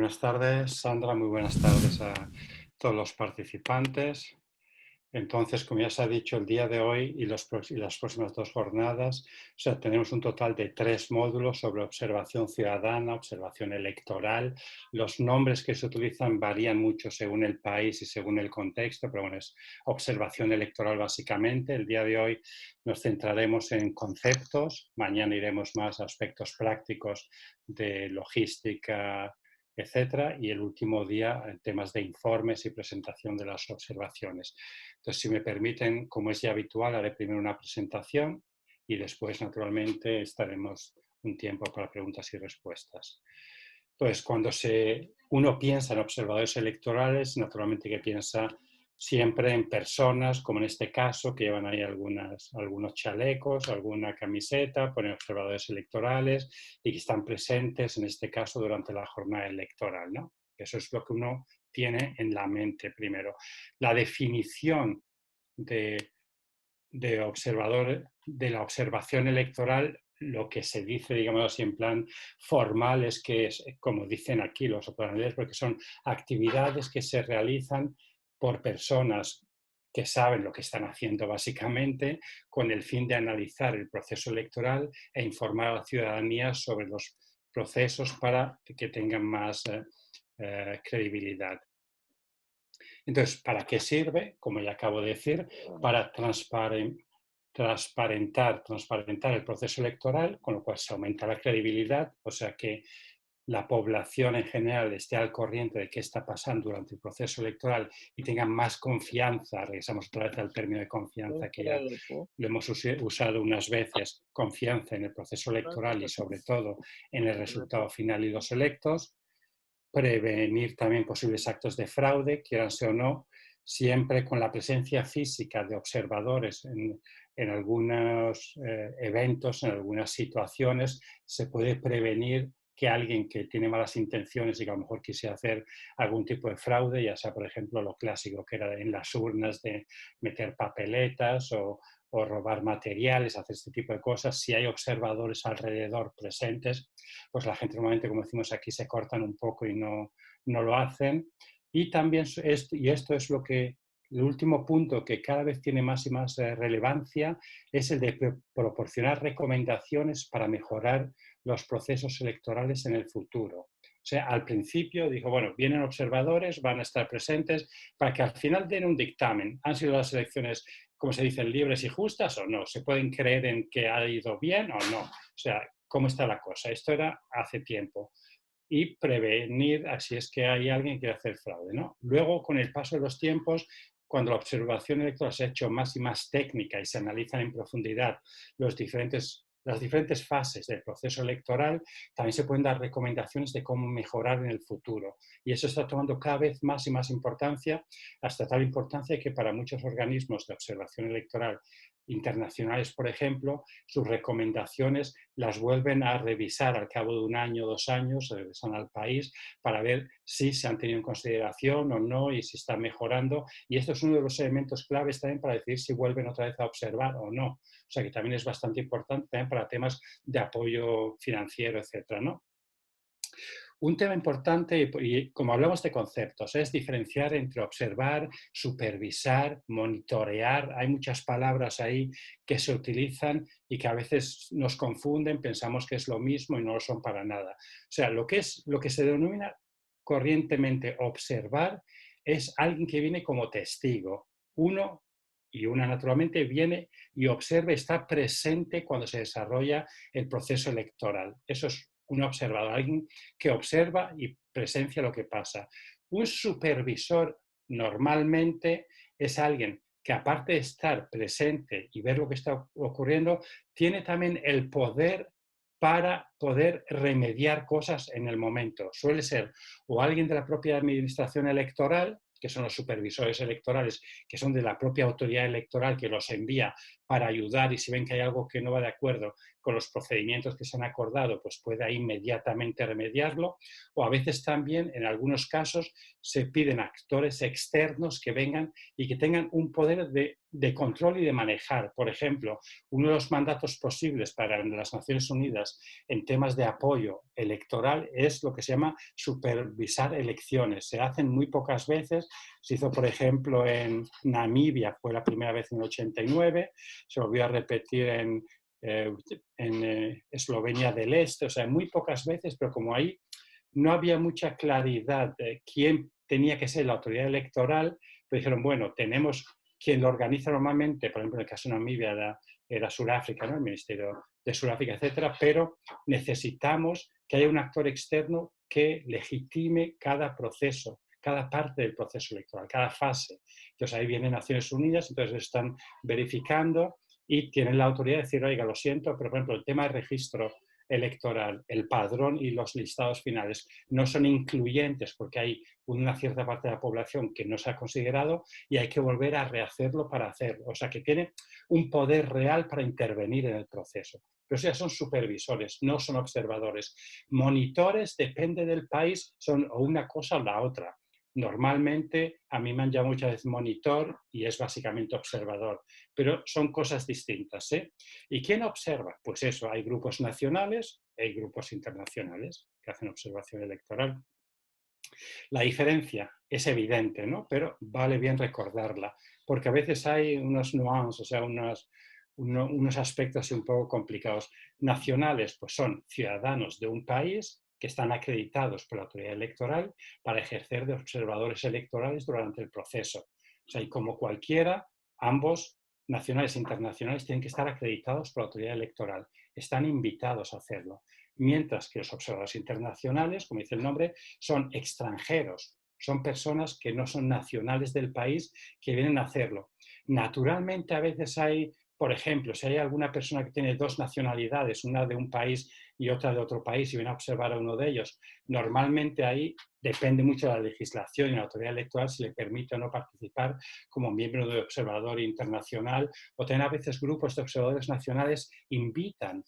buenas tardes, Sandra. Muy buenas tardes a todos los participantes. Entonces, como ya se ha dicho, el día de hoy y las próximas dos jornadas, tenemos un total de 3 módulos sobre observación ciudadana, observación electoral. Los nombres que se utilizan varían mucho según el país y según el contexto, pero bueno, es observación electoral básicamente. El día de hoy nos centraremos en conceptos, mañana iremos más a aspectos prácticos de logística, etcétera, y el último día en temas de informes y presentación de las observaciones. Entonces, si me permiten, como es ya habitual, haré primero una presentación y después, naturalmente, estaremos un tiempo para preguntas y respuestas. Entonces, cuando uno piensa en observadores electorales, naturalmente que piensa siempre en personas, como en este caso, que llevan ahí algunos chalecos, alguna camiseta, ponen observadores electorales y que están presentes, en este caso, durante la jornada electoral, ¿no? Eso es lo que uno tiene en la mente primero. La definición de, observador, de la observación electoral, lo que se dice, digamos así, en plan formal, es que es, como dicen aquí los observadores, porque son actividades que se realizan por personas que saben lo que están haciendo básicamente, con el fin de analizar el proceso electoral e informar a la ciudadanía sobre los procesos para que tengan más credibilidad. Entonces, ¿para qué sirve? Como ya acabo de decir, para transparentar el proceso electoral, con lo cual se aumenta la credibilidad, o sea que la población en general esté al corriente de qué está pasando durante el proceso electoral y tengan más confianza. Regresamos otra vez al término de confianza que ya lo hemos usado unas veces, confianza en el proceso electoral y sobre todo en el resultado final y los electos. Prevenir también posibles actos de fraude, quieranse o no, siempre con la presencia física de observadores en algunos eventos, en algunas situaciones, se puede prevenir que alguien que tiene malas intenciones y que a lo mejor quisiera hacer algún tipo de fraude, ya sea, por ejemplo, lo clásico que era en las urnas de meter papeletas o robar materiales, hacer este tipo de cosas, si hay observadores alrededor presentes, pues la gente normalmente, como decimos aquí, se cortan un poco y no lo hacen. Y también esto es el último punto que cada vez tiene más y más relevancia, es el de proporcionar recomendaciones para mejorar los procesos electorales en el futuro. O sea, al principio dijo, bueno, vienen observadores, van a estar presentes para que al final den un dictamen. ¿Han sido las elecciones, como se dicen, libres y justas o no? ¿Se pueden creer en que ha ido bien o no? O sea, ¿cómo está la cosa? Esto era hace tiempo. Y prevenir si es que hay alguien que quiere hacer fraude, ¿no? Luego, con el paso de los tiempos, cuando la observación electoral se ha hecho más y más técnica y se analizan en profundidad las diferentes fases del proceso electoral, también se pueden dar recomendaciones de cómo mejorar en el futuro. Y eso está tomando cada vez más y más importancia, hasta tal importancia que para muchos organismos de observación electoral internacionales, por ejemplo, sus recomendaciones las vuelven a revisar al cabo de un año, 2 años, regresan al país para ver si se han tenido en consideración o no y si están mejorando. Y esto es uno de los elementos claves también para decidir si vuelven otra vez a observar o no. O sea que también es bastante importante también para temas de apoyo financiero, etcétera, ¿no? Un tema importante, y como hablamos de conceptos, es diferenciar entre observar, supervisar, monitorear. Hay muchas palabras ahí que se utilizan y que a veces nos confunden, pensamos que es lo mismo y no lo son para nada. O sea, lo que se denomina corrientemente observar es alguien que viene como testigo. Uno y una naturalmente viene y observa, está presente cuando se desarrolla el proceso electoral. Eso es un observador, alguien que observa y presencia lo que pasa. Un supervisor normalmente es alguien que, aparte de estar presente y ver lo que está ocurriendo, tiene también el poder para poder remediar cosas en el momento. Suele ser o alguien de la propia administración electoral, que son los supervisores electorales, que son de la propia autoridad electoral que los envía para ayudar, y si ven que hay algo que no va de acuerdo con los procedimientos que se han acordado, pues puede inmediatamente remediarlo. O a veces también, en algunos casos, se piden actores externos que vengan y que tengan un poder de control y de manejar. Por ejemplo, uno de los mandatos posibles para las Naciones Unidas en temas de apoyo electoral es lo que se llama supervisar elecciones. Se hacen muy pocas veces. Se hizo, por ejemplo, en Namibia, fue la primera vez en el 89, se volvió a repetir en Eslovenia del Este, o sea, muy pocas veces, pero como ahí no había mucha claridad de quién tenía que ser la autoridad electoral, pues dijeron, bueno, tenemos quien lo organiza normalmente, por ejemplo, en el caso de Namibia era Sudáfrica, ¿no? El Ministerio de Sudáfrica, etcétera, pero necesitamos que haya un actor externo que legitime cada proceso, cada parte del proceso electoral, cada fase. Entonces ahí vienen Naciones Unidas, entonces están verificando y tienen la autoridad de decir, oiga, lo siento, pero por ejemplo el tema del registro electoral, el padrón y los listados finales no son incluyentes porque hay una cierta parte de la población que no se ha considerado y hay que volver a rehacerlo para hacerlo. O sea, que tiene un poder real para intervenir en el proceso. Pero eso ya son supervisores, no son observadores. Monitores, depende del país, son o una cosa o la otra. Normalmente a mí me han llamado muchas veces monitor y es básicamente observador, pero son cosas distintas, ¿eh? ¿Y quién observa? Pues eso, hay grupos nacionales, hay grupos internacionales que hacen observación electoral. La diferencia es evidente, ¿no? Pero vale bien recordarla, porque a veces hay unos nuances, o sea, unos aspectos un poco complicados. Nacionales, pues son ciudadanos de un país que están acreditados por la autoridad electoral para ejercer de observadores electorales durante el proceso. O sea, y como cualquiera, ambos, nacionales e internacionales, tienen que estar acreditados por la autoridad electoral. Están invitados a hacerlo. Mientras que los observadores internacionales, como dice el nombre, son extranjeros, son personas que no son nacionales del país que vienen a hacerlo. Naturalmente, a veces hay, por ejemplo, si hay alguna persona que tiene dos nacionalidades, una de un país y otra de otro país, y viene a observar a uno de ellos, normalmente ahí depende mucho de la legislación y la autoridad electoral si le permite o no participar como miembro de observador internacional, o también a veces grupos de observadores nacionales invitan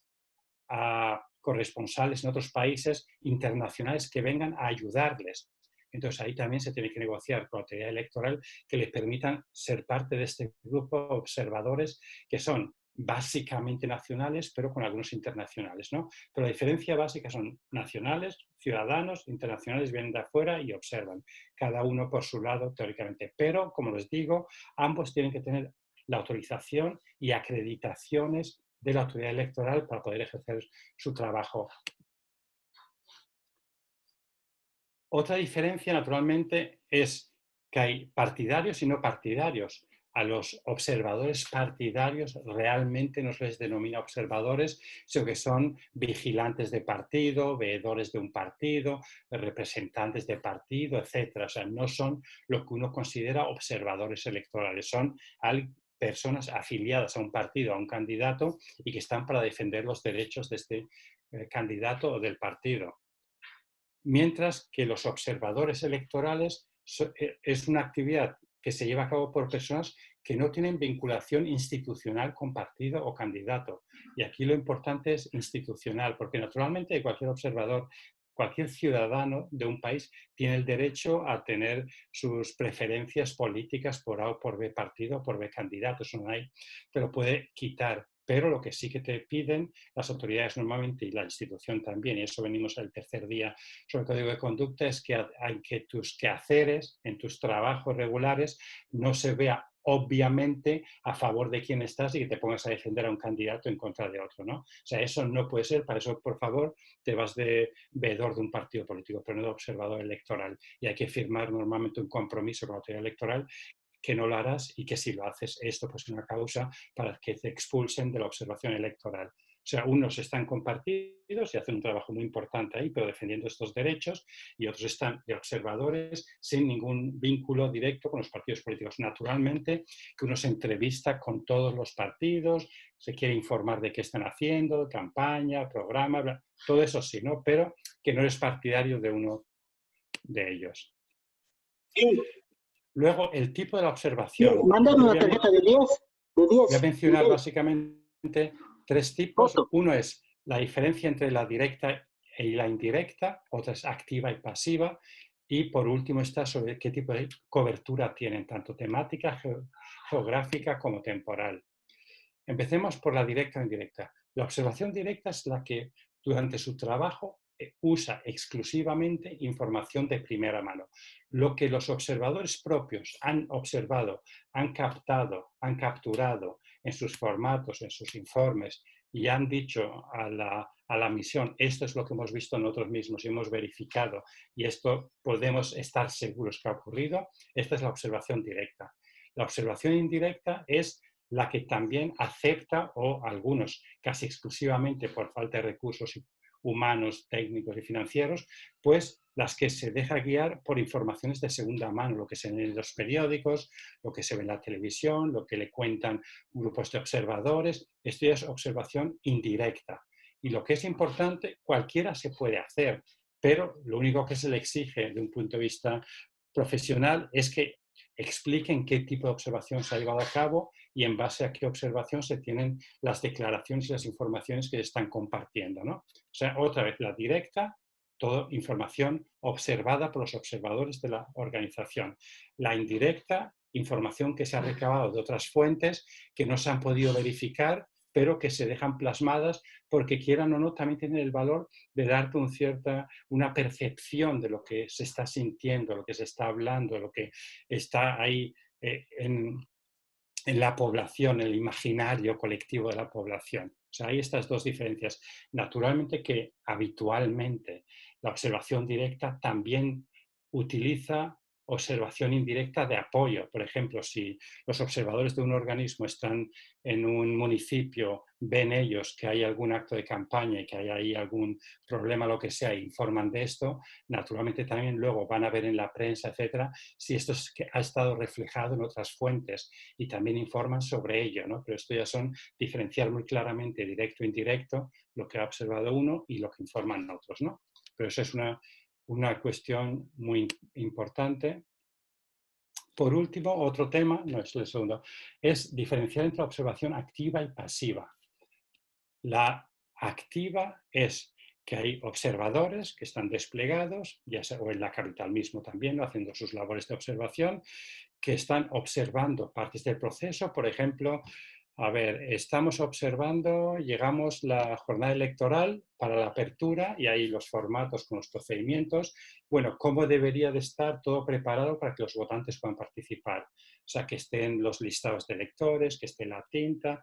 a corresponsales en otros países internacionales que vengan a ayudarles. Entonces ahí también se tiene que negociar con la autoridad electoral que les permitan ser parte de este grupo de observadores que son básicamente nacionales, pero con algunos internacionales, ¿no? Pero la diferencia básica son nacionales, ciudadanos, internacionales vienen de afuera y observan, cada uno por su lado teóricamente. Pero, como les digo, ambos tienen que tener la autorización y acreditaciones de la autoridad electoral para poder ejercer su trabajo. Otra diferencia, naturalmente, es que hay partidarios y no partidarios. A los observadores partidarios realmente no se les denomina observadores, sino que son vigilantes de partido, veedores de un partido, representantes de partido, etc. O sea, no son lo que uno considera observadores electorales, son personas afiliadas a un partido, a un candidato, y que están para defender los derechos de este candidato o del partido. Mientras que los observadores electorales es una actividad que se lleva a cabo por personas que no tienen vinculación institucional con partido o candidato. Y aquí lo importante es institucional, porque naturalmente cualquier observador, cualquier ciudadano de un país tiene el derecho a tener sus preferencias políticas por A o por B partido o por B candidato, eso no hay, pero puede quitar. Pero lo que sí que te piden las autoridades normalmente y la institución también, y eso venimos al tercer día sobre el código de conducta, es que hay que tus quehaceres, en tus trabajos regulares, no se vea obviamente a favor de quién estás y que te pongas a defender a un candidato en contra de otro, ¿no? O sea, eso no puede ser, para eso, por favor, te vas de veedor de un partido político, pero no de observador electoral. Y hay que firmar normalmente un compromiso con la autoridad electoral que no lo harás y que si lo haces, esto pues es una causa para que te expulsen de la observación electoral. O sea, unos están compartidos y hacen un trabajo muy importante ahí, pero defendiendo estos derechos, y otros están de observadores sin ningún vínculo directo con los partidos políticos. Naturalmente, que uno se entrevista con todos los partidos, se quiere informar de qué están haciendo, campaña, programa, bla, todo eso sí, ¿no? Pero que no eres partidario de uno de ellos. Sí. Luego, el tipo de la Sí, observación. mándame una tarjeta de 10. De Voy a 10, mencionar básicamente tres tipos. foto. Uno es la diferencia entre la directa y la indirecta, otra es activa y pasiva, y por último está sobre qué tipo de cobertura tienen, tanto temática, geográfica como temporal. Empecemos por la directa o indirecta. La observación directa es la que durante su trabajo usa exclusivamente información de primera mano. Lo que los observadores propios han observado, han captado, han capturado en sus formatos, en sus informes y han dicho a la misión, esto es lo que hemos visto nosotros mismos y hemos verificado y esto podemos estar seguros que ha ocurrido, esta es la observación directa. La observación indirecta es la que también acepta, o algunos casi exclusivamente por falta de recursos humanos, técnicos y financieros, pues las que se deja guiar por informaciones de segunda mano, lo que se ve en los periódicos, lo que se ve en la televisión, lo que le cuentan grupos de observadores. Esto ya es observación indirecta. Y lo que es importante, cualquiera se puede hacer, pero lo único que se le exige de un punto de vista profesional es que expliquen qué tipo de observación se ha llevado a cabo y en base a qué observación se tienen las declaraciones y las informaciones que se están compartiendo, ¿no? O sea, otra vez, la directa, toda información observada por los observadores de la organización. La indirecta, información que se ha recabado de otras fuentes que no se han podido verificar, pero que se dejan plasmadas porque quieran o no, también tienen el valor de darte una percepción de lo que se está sintiendo, lo que se está hablando, lo que está ahí en la población, el imaginario colectivo de la población. O sea, hay estas dos diferencias. Naturalmente que habitualmente la observación directa también utiliza observación indirecta de apoyo. Por ejemplo, si los observadores de un organismo están en un municipio, ven ellos que hay algún acto de campaña y que hay ahí algún problema, lo que sea, e informan de esto, naturalmente también luego van a ver en la prensa, etcétera, si esto ha estado reflejado en otras fuentes y también informan sobre ello, ¿no? Pero esto ya son diferenciar muy claramente directo e indirecto, lo que ha observado uno y lo que informan otros, ¿no? Pero eso es una cuestión muy importante. Por último, otro tema, no es el segundo, es diferenciar entre observación activa y pasiva. La activa es que hay observadores que están desplegados, ya sea o en la capital mismo también, haciendo sus labores de observación, que están observando partes del proceso. Por ejemplo, a ver, estamos observando, llegamos la jornada electoral para la apertura y ahí los formatos con los procedimientos. Bueno, ¿cómo debería de estar todo preparado para que los votantes puedan participar? O sea, que estén los listados de electores, que esté la tinta,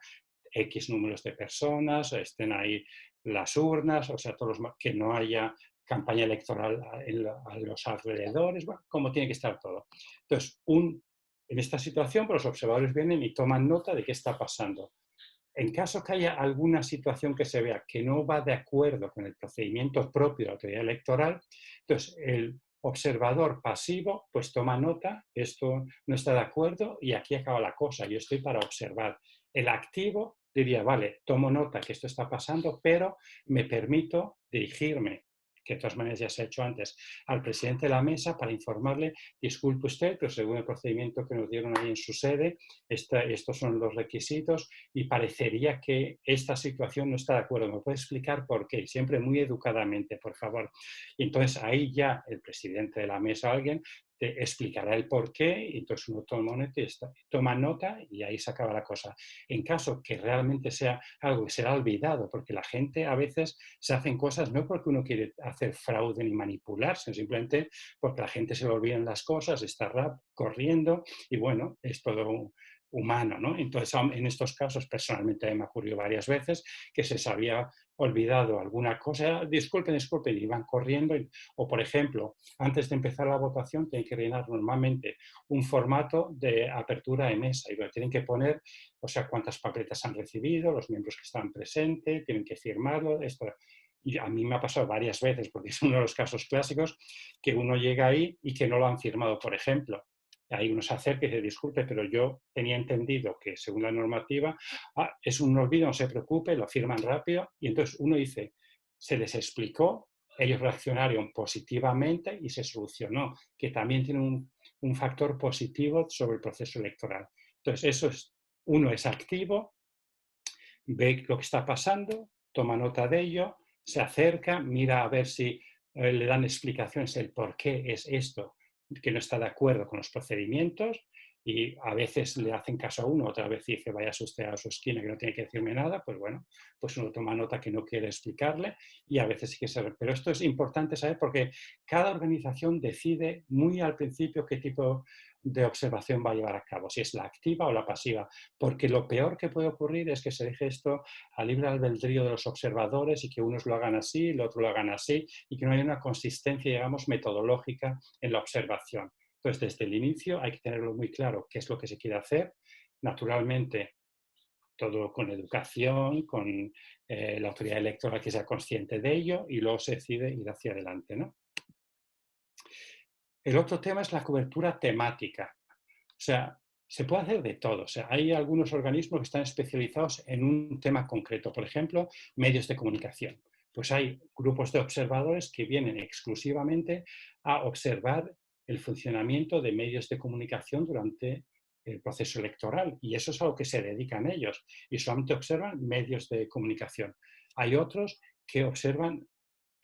X números de personas, estén ahí las urnas, o sea, que no haya campaña electoral a los alrededores, bueno, como tiene que estar todo. Entonces, en esta situación, pues, los observadores vienen y toman nota de qué está pasando. En caso que haya alguna situación que se vea que no va de acuerdo con el procedimiento propio de la autoridad electoral, entonces el observador pasivo pues toma nota, esto no está de acuerdo y aquí acaba la cosa, yo estoy para observar. El activo diría, vale, tomo nota que esto está pasando, pero me permito dirigirme, que de todas maneras ya se ha hecho antes, al presidente de la mesa para informarle, disculpe usted, pero según el procedimiento que nos dieron ahí en su sede, estos son los requisitos y parecería que esta situación no está de acuerdo. ¿Me puede explicar por qué? Siempre muy educadamente, por favor. Y entonces ahí ya el presidente de la mesa o alguien te explicará el por qué y entonces uno toma nota y ahí se acaba la cosa. En caso que realmente sea algo que será olvidado, porque la gente a veces se hacen cosas no porque uno quiere hacer fraude ni manipular, sino simplemente porque la gente se le olvidan las cosas, está corriendo y bueno, es todo humano, ¿no? Entonces, en estos casos, personalmente me ha ocurrido varias veces que se había olvidado alguna cosa, disculpen, disculpen, y iban corriendo, o por ejemplo, antes de empezar la votación tienen que rellenar normalmente un formato de apertura de mesa y lo tienen que poner, o sea, cuántas papeletas han recibido, los miembros que están presentes, tienen que firmarlo, esto. Y a mí me ha pasado varias veces, porque es uno de los casos clásicos, que uno llega ahí y que no lo han firmado, por ejemplo. Ahí uno se acerca y dice, disculpe, pero yo tenía entendido que según la normativa es un olvido, no se preocupe, lo firman rápido. Y entonces uno dice, se les explicó, ellos reaccionaron positivamente y se solucionó, que también tiene un factor positivo sobre el proceso electoral. Entonces eso es Uno es activo, ve lo que está pasando, toma nota de ello, se acerca, mira a ver si le dan explicaciones el por qué es esto, que no está de acuerdo con los procedimientos, y a veces le hacen caso a uno, otra vez dice vaya usted a su esquina que no tiene que decirme nada, pues bueno, pues uno toma nota que no quiere explicarle y a veces sí que se... Pero esto es importante saber porque cada organización decide muy al principio qué tipo de observación va a llevar a cabo, si es la activa o la pasiva, porque lo peor que puede ocurrir es que se deje esto a libre albedrío de los observadores y que unos lo hagan así, el otro lo hagan así, y que no haya una consistencia, digamos, metodológica en la observación. Entonces, desde el inicio hay que tenerlo muy claro qué es lo que se quiere hacer. Naturalmente, todo con educación, con la autoridad electoral que sea consciente de ello y luego se decide ir hacia adelante, ¿no? El otro tema es la cobertura temática. O sea, se puede hacer de todo. O sea, hay algunos organismos que están especializados en un tema concreto. Por ejemplo, medios de comunicación. Pues hay grupos de observadores que vienen exclusivamente a observar el funcionamiento de medios de comunicación durante el proceso electoral. Y eso es a lo que se dedican ellos. Y solamente observan medios de comunicación. Hay otros que observan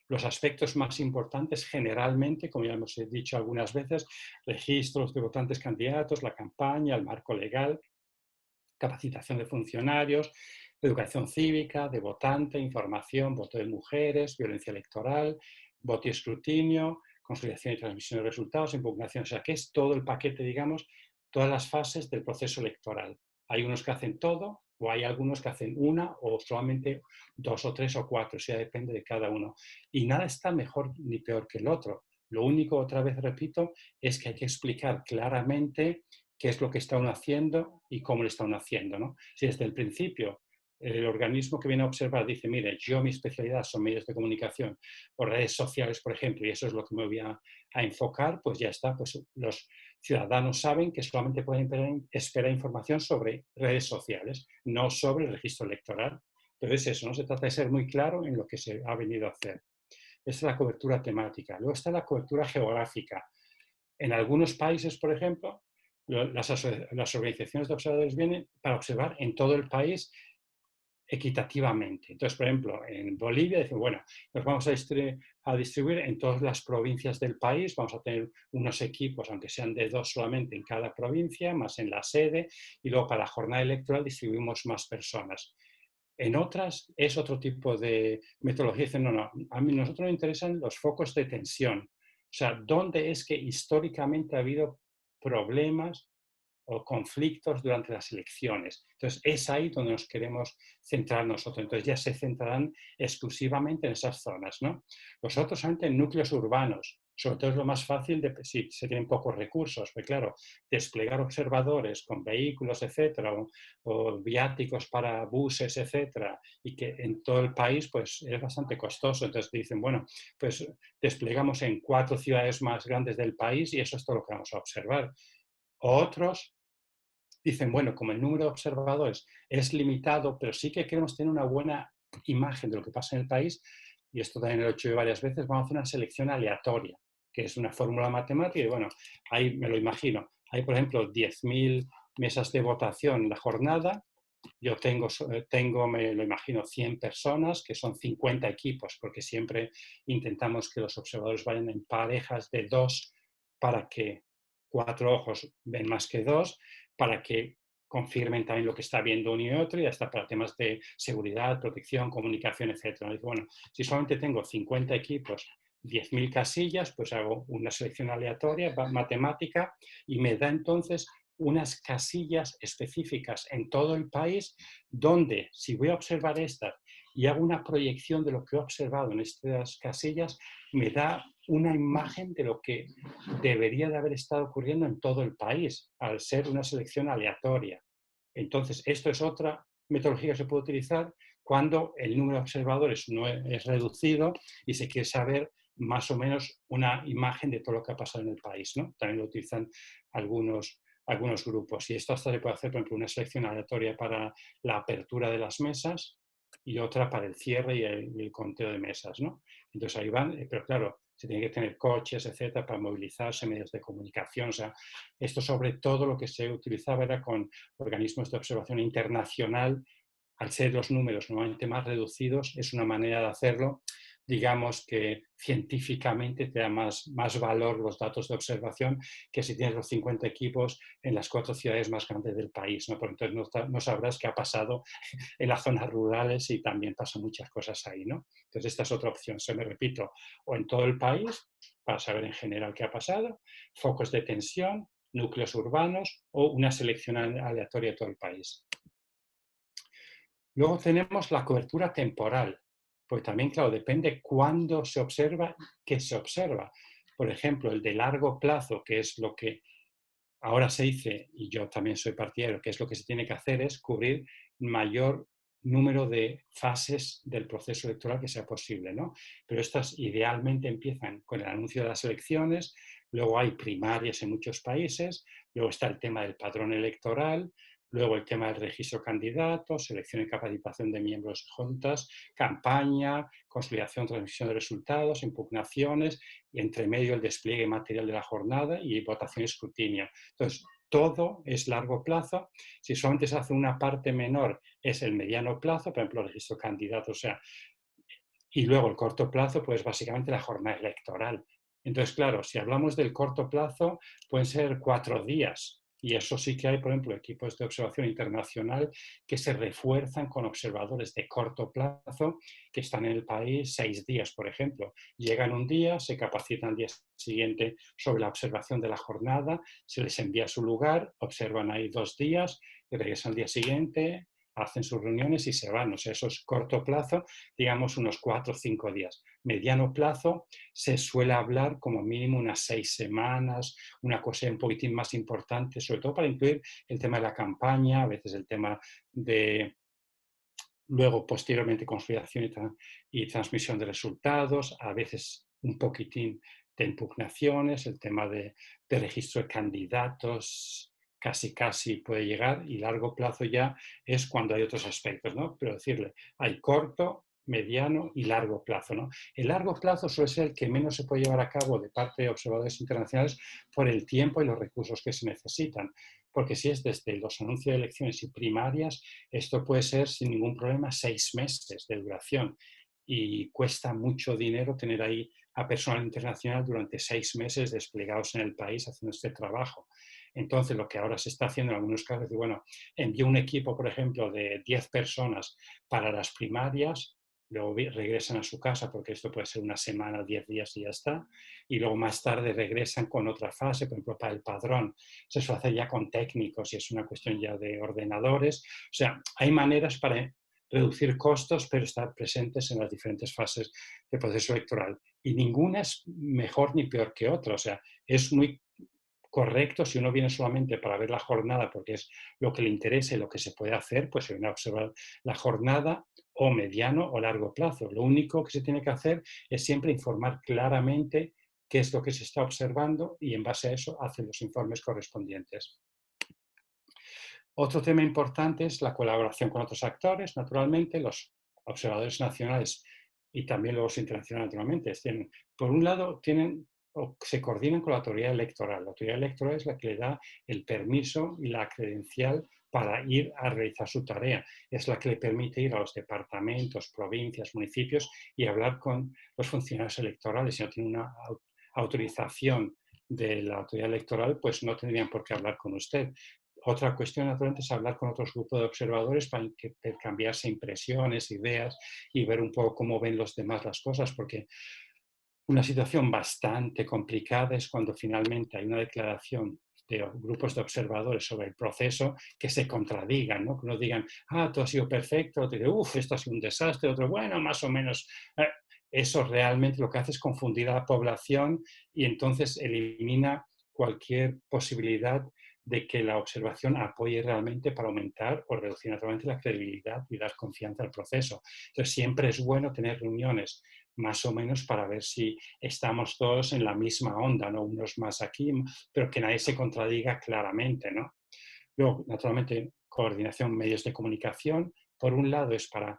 los aspectos más importantes generalmente, como ya hemos dicho algunas veces, registros de votantes candidatos, la campaña, el marco legal, capacitación de funcionarios, educación cívica, de votante, información, voto de mujeres, violencia electoral, voto y escrutinio, consolidación y transmisión de resultados, impugnación, o sea, que es todo el paquete, digamos, todas las fases del proceso electoral. Hay unos que hacen todo o hay algunos que hacen una o solamente dos o tres o cuatro, o sea, depende de cada uno. Y nada está mejor ni peor que el otro. Lo único, otra vez repito, es que hay que explicar claramente qué es lo que está uno haciendo y cómo lo está uno haciendo, ¿no? Si desde el principio el organismo que viene a observar dice, mire, yo mi especialidad son medios de comunicación o redes sociales, por ejemplo, y eso es lo que me voy a enfocar, pues ya está, pues los ciudadanos saben que solamente pueden esperar información sobre redes sociales, no sobre el registro electoral. Entonces eso, ¿no? Se trata de ser muy claro en lo que se ha venido a hacer. Esa es la cobertura temática. Luego está la cobertura geográfica. En algunos países, por ejemplo, las organizaciones de observadores vienen para observar en todo el país equitativamente. Entonces, por ejemplo, en Bolivia dicen, bueno, nos vamos a distribuir en todas las provincias del país, vamos a tener unos equipos, aunque sean de dos solamente en cada provincia, más en la sede, y luego para la jornada electoral distribuimos más personas. En otras es otro tipo de metodología. Dicen, no, no, a nosotros nos interesan los focos de tensión. O sea, ¿dónde es que históricamente ha habido problemas o conflictos durante las elecciones? Entonces, es ahí donde nos queremos centrar nosotros. Entonces, ya se centrarán exclusivamente en esas zonas, ¿no? Los otros solamente en núcleos urbanos. Sobre todo es lo más fácil si se tienen pocos recursos, porque claro, desplegar observadores con vehículos, etcétera, o viáticos para buses, etcétera, y que en todo el país pues es bastante costoso. Entonces dicen, bueno, pues desplegamos en 4 ciudades más grandes del país y eso es todo lo que vamos a observar. Otros dicen, bueno, como el número de observadores es limitado, pero sí que queremos tener una buena imagen de lo que pasa en el país, y esto también lo he hecho varias veces, vamos a hacer una selección aleatoria, que es una fórmula matemática, y bueno, ahí me lo imagino. Hay, por ejemplo, 10.000 mesas de votación en la jornada. Yo tengo, me lo imagino, 100 personas, que son 50 equipos, porque siempre intentamos que los observadores vayan en parejas de 2 para que 4 ojos ven más que 2, para que confirmen también lo que está viendo uno y otro, y hasta para temas de seguridad, protección, comunicación, etc. Bueno, si solamente tengo 50 equipos, 10.000 casillas, pues hago una selección aleatoria, matemática, y me da entonces unas casillas específicas en todo el país donde, si voy a observar estas y hago una proyección de lo que he observado en estas casillas, me da una imagen de lo que debería de haber estado ocurriendo en todo el país, al ser una selección aleatoria. Entonces, esto es otra metodología que se puede utilizar cuando el número de observadores no es reducido y se quiere saber más o menos una imagen de todo lo que ha pasado en el país, ¿no? También lo utilizan algunos grupos. Y esto hasta se puede hacer, por ejemplo, una selección aleatoria para la apertura de las mesas y otra para el cierre y el conteo de mesas, ¿no? Entonces ahí van, pero claro, se tiene que tener coches, etcétera, para movilizarse, medios de comunicación. O sea, esto sobre todo lo que se utilizaba era con organismos de observación internacional. Al ser los números normalmente más reducidos, es una manera de hacerlo, digamos que científicamente te da más valor los datos de observación que si tienes los 50 equipos en las 4 ciudades más grandes del país, ¿no? Porque entonces no sabrás qué ha pasado en las zonas rurales y también pasan muchas cosas ahí, ¿no? Entonces esta es otra opción, se me repito, o en todo el país, para saber en general qué ha pasado, focos de tensión, núcleos urbanos o una selección aleatoria de todo el país. Luego tenemos la cobertura temporal, pues también, claro, depende cuándo se observa, qué se observa. Por ejemplo, el de largo plazo, que es lo que ahora se dice, y yo también soy partidario, que es lo que se tiene que hacer, es cubrir mayor número de fases del proceso electoral que sea posible, ¿no? Pero estas idealmente empiezan con el anuncio de las elecciones, luego hay primarias en muchos países, luego está el tema del padrón electoral, luego el tema del registro de candidatos, selección y capacitación de miembros de juntas, campaña, consolidación, transmisión de resultados, impugnaciones, y entre medio el despliegue material de la jornada y votación y escrutinio. Entonces, todo es largo plazo. Si solamente se hace una parte menor, es el mediano plazo, por ejemplo, el registro de candidatos, o sea, y luego el corto plazo, pues básicamente la jornada electoral. Entonces, claro, si hablamos del corto plazo, pueden ser 4 días. Y eso sí que hay, por ejemplo, equipos de observación internacional que se refuerzan con observadores de corto plazo que están en el país 6 días, por ejemplo. Llegan un día, se capacitan al día siguiente sobre la observación de la jornada, se les envía a su lugar, observan ahí 2 días y regresan al día siguiente, hacen sus reuniones y se van. O sea, eso es corto plazo, digamos unos 4 o 5 días. Mediano plazo se suele hablar como mínimo unas 6 semanas, una cosa un poquitín más importante, sobre todo para incluir el tema de la campaña, a veces el tema de luego posteriormente consolidación y transmisión de resultados, a veces un poquitín de impugnaciones, el tema de registro de candidatos, casi puede llegar, y largo plazo ya es cuando hay otros aspectos, ¿no? Pero decirle, hay corto, mediano y largo plazo, ¿no? El largo plazo suele ser el que menos se puede llevar a cabo de parte de observadores internacionales por el tiempo y los recursos que se necesitan, porque si es desde los anuncios de elecciones y primarias, esto puede ser sin ningún problema 6 meses de duración y cuesta mucho dinero tener ahí a personal internacional durante 6 meses desplegados en el país haciendo este trabajo. Entonces, lo que ahora se está haciendo en algunos casos es, bueno, envío un equipo, por ejemplo, de 10 personas para las primarias, luego regresan a su casa porque esto puede ser una semana, 10 días y ya está, y luego más tarde regresan con otra fase, por ejemplo, para el padrón. Se suele hacer ya con técnicos y es una cuestión ya de ordenadores. O sea, hay maneras para reducir costos, pero estar presentes en las diferentes fases del proceso electoral. Y ninguna es mejor ni peor que otra. O sea, es muy correcto si uno viene solamente para ver la jornada porque es lo que le interesa y lo que se puede hacer, pues se viene a observar la jornada o mediano o largo plazo. Lo único que se tiene que hacer es siempre informar claramente qué es lo que se está observando y en base a eso hacer los informes correspondientes. Otro tema importante es la colaboración con otros actores, naturalmente, los observadores nacionales y también los internacionales, naturalmente. Por un lado, o se coordinan con la autoridad electoral. La autoridad electoral es la que le da el permiso y la credencial para ir a realizar su tarea. Es la que le permite ir a los departamentos, provincias, municipios y hablar con los funcionarios electorales. Si no tiene una autorización de la autoridad electoral, pues no tendrían por qué hablar con usted. Otra cuestión, naturalmente, es hablar con otros grupos de observadores para cambiarse impresiones, ideas y ver un poco cómo ven los demás las cosas, porque una situación bastante complicada es cuando finalmente hay una declaración de grupos de observadores sobre el proceso que se contradigan, ¿no? Que uno digan, todo ha sido perfecto, otro dice, esto ha sido un desastre, otro, bueno, más o menos. Eso realmente lo que hace es confundir a la población y entonces elimina cualquier posibilidad de que la observación apoye realmente para aumentar o reducir naturalmente la credibilidad y dar confianza al proceso. Entonces siempre es bueno tener reuniones más o menos para ver si estamos todos en la misma onda, ¿no? Unos más aquí, pero que nadie se contradiga claramente, ¿no? Luego, naturalmente, coordinación medios de comunicación. Por un lado es para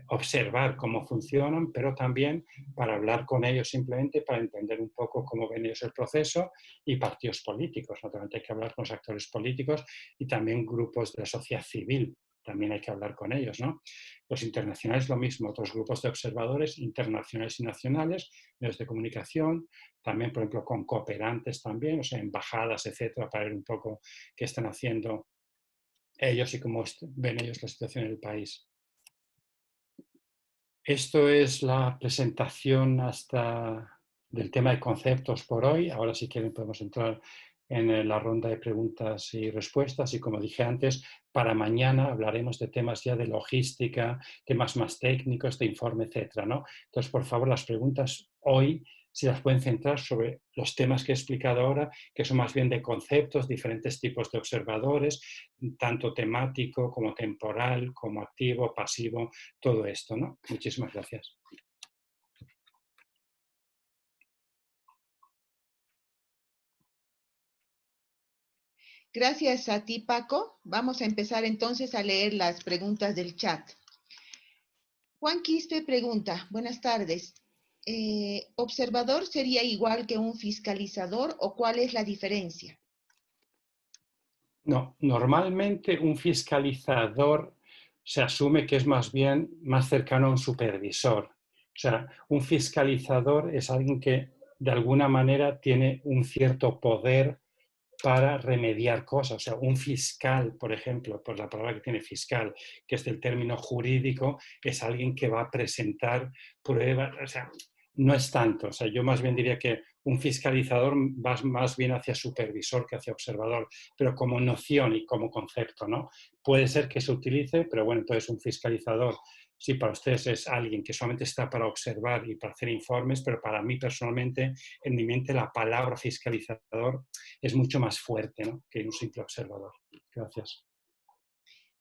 observar cómo funcionan, pero también para hablar con ellos simplemente, para entender un poco cómo ven ellos el proceso, y partidos políticos. Naturalmente hay que hablar con los actores políticos y también grupos de la sociedad civil. También hay que hablar con ellos, ¿no? Los internacionales lo mismo, otros grupos de observadores internacionales y nacionales, medios de comunicación, también, por ejemplo, con cooperantes también, o sea, embajadas, etcétera, para ver un poco qué están haciendo ellos y cómo ven ellos la situación en el país. Esto es la presentación hasta del tema de conceptos por hoy. Ahora, si quieren, podemos entrar en la ronda de preguntas y respuestas. Y como dije antes, para mañana hablaremos de temas ya de logística, temas más técnicos, de informe, etcétera, ¿no? Entonces, por favor, las preguntas hoy se las pueden centrar sobre los temas que he explicado ahora, que son más bien de conceptos, diferentes tipos de observadores, tanto temático como temporal, como activo, pasivo, todo esto, ¿no? Muchísimas gracias. Gracias a ti, Paco. Vamos a empezar entonces a leer las preguntas del chat. Juan Quispe pregunta, buenas tardes. ¿Observador sería igual que un fiscalizador o cuál es la diferencia? No, normalmente un fiscalizador se asume que es más bien más cercano a un supervisor. O sea, un fiscalizador es alguien que de alguna manera tiene un cierto poder para remediar cosas. O sea, un fiscal, por ejemplo, por la palabra que tiene fiscal, que es del término jurídico, es alguien que va a presentar pruebas. O sea, no es tanto. O sea, yo más bien diría que un fiscalizador va más bien hacia supervisor que hacia observador, pero como noción y como concepto, ¿no? Puede ser que se utilice, pero bueno, entonces un fiscalizador, sí, para ustedes es alguien que solamente está para observar y para hacer informes, pero para mí personalmente, en mi mente, la palabra fiscalizador es mucho más fuerte, ¿no?, que un simple observador. Gracias.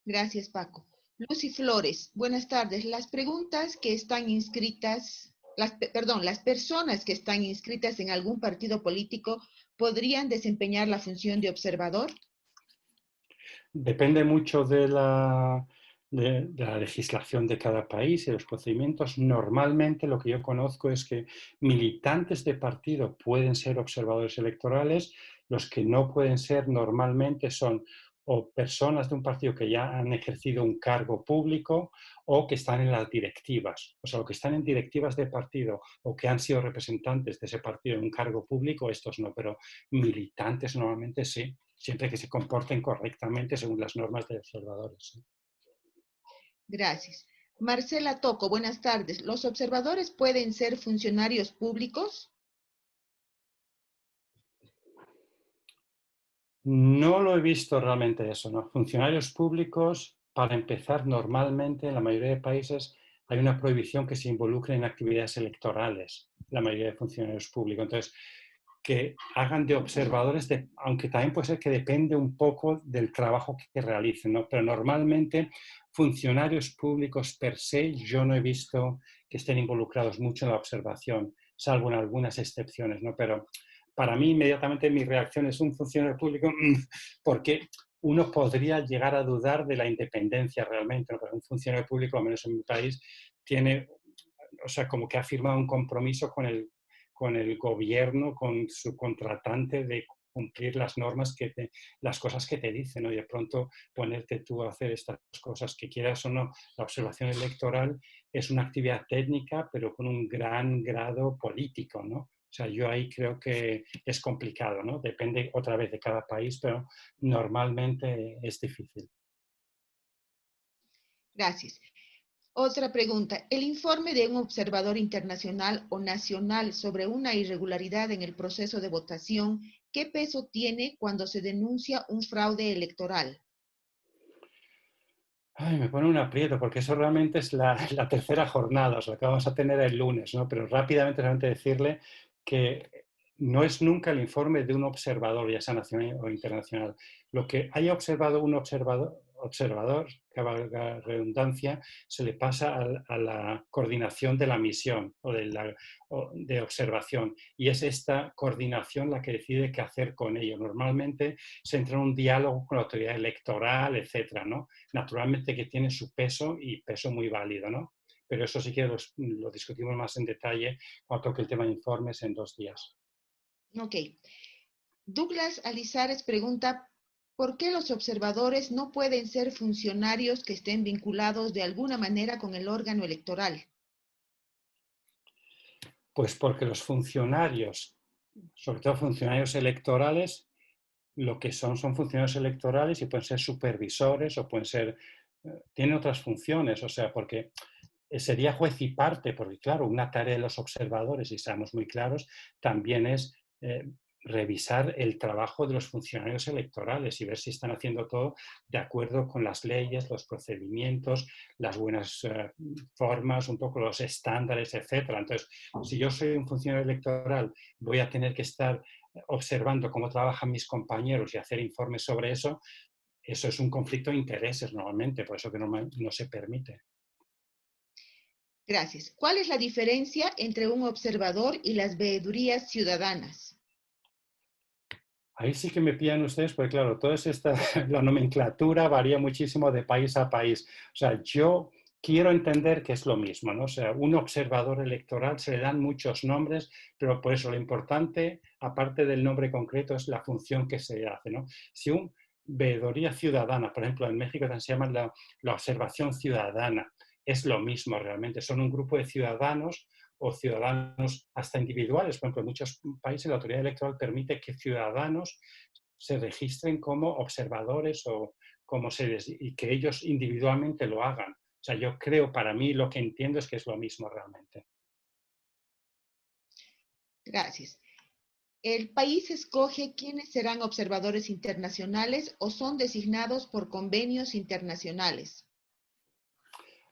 Gracias, Paco. Lucy Flores, buenas tardes. Las preguntas que están inscritas, las personas que están inscritas en algún partido político podrían desempeñar la función de observador. Depende mucho de la legislación de cada país y los procedimientos. Normalmente lo que yo conozco es que militantes de partido pueden ser observadores electorales. Los que no pueden ser normalmente son o personas de un partido que ya han ejercido un cargo público o que están en las directivas. O sea, los que están en directivas de partido o que han sido representantes de ese partido en un cargo público, estos no, pero militantes normalmente sí, siempre que se comporten correctamente según las normas de observadores. Gracias. Marcela Toco, buenas tardes. ¿Los observadores pueden ser funcionarios públicos? No lo he visto realmente eso, ¿no? Funcionarios públicos, para empezar, normalmente en la mayoría de países hay una prohibición que se involucren en actividades electorales, la mayoría de funcionarios públicos. Entonces, que hagan de observadores, aunque también puede ser que depende un poco del trabajo que realicen, ¿no? Pero normalmente funcionarios públicos per se yo no he visto que estén involucrados mucho en la observación, salvo en algunas excepciones, ¿no? Pero para mí inmediatamente mi reacción es un funcionario público porque uno podría llegar a dudar de la independencia realmente, ¿no? Pero un funcionario público, al menos en mi país, tiene, o sea, como que ha firmado un compromiso con el gobierno, con su contratante de cumplir las normas, las cosas que te dicen, ¿no? Y de pronto ponerte tú a hacer estas cosas que quieras o no. La observación electoral es una actividad técnica, pero con un gran grado político, ¿no? O sea, yo ahí creo que es complicado, ¿no? Depende otra vez de cada país, pero normalmente es difícil. Gracias. Otra pregunta. ¿El informe de un observador internacional o nacional sobre una irregularidad en el proceso de votación, qué peso tiene cuando se denuncia un fraude electoral? Ay, me pone un aprieto porque eso realmente es la tercera jornada, o sea, que vamos a tener el lunes, ¿no? Pero rápidamente solamente decirle que no es nunca el informe de un observador, ya sea nacional o internacional. Lo que haya observado un observador, observador, que valga redundancia, se le pasa a la coordinación de la misión o de observación. Y es esta coordinación la que decide qué hacer con ello. Normalmente se entra en un diálogo con la autoridad electoral, etcétera, ¿no? Naturalmente que tiene su peso y peso muy válido, ¿no? Pero eso sí que lo discutimos más en detalle cuando toque el tema de informes en 2 días. Ok. Douglas Alizares pregunta, ¿por qué los observadores no pueden ser funcionarios que estén vinculados de alguna manera con el órgano electoral? Pues porque los funcionarios, sobre todo funcionarios electorales, lo que son funcionarios electorales y pueden ser supervisores o pueden ser, tienen otras funciones, o sea, porque sería juez y parte, porque claro, una tarea de los observadores, y seamos muy claros, también es revisar el trabajo de los funcionarios electorales y ver si están haciendo todo de acuerdo con las leyes, los procedimientos, las buenas formas, un poco los estándares, etcétera. Entonces, si yo soy un funcionario electoral, voy a tener que estar observando cómo trabajan mis compañeros y hacer informes sobre eso. Eso es un conflicto de intereses normalmente, por eso que no se permite. Gracias. ¿Cuál es la diferencia entre un observador y las veedurías ciudadanas? Ahí sí que me pillan ustedes, porque claro, toda esta, la nomenclatura varía muchísimo de país a país. O sea, yo quiero entender que es lo mismo, ¿no? O sea, un observador electoral se le dan muchos nombres, pero por eso lo importante, aparte del nombre concreto, es la función que se hace, ¿no? Si un veeduría ciudadana, por ejemplo, en México se llama la observación ciudadana, es lo mismo realmente, son un grupo de ciudadanos o ciudadanos hasta individuales. Por ejemplo, en muchos países la autoridad electoral permite que ciudadanos se registren como observadores o como seres y que ellos individualmente lo hagan. O sea, yo creo, para mí, lo que entiendo es que es lo mismo realmente. Gracias. ¿El país escoge quiénes serán observadores internacionales o son designados por convenios internacionales?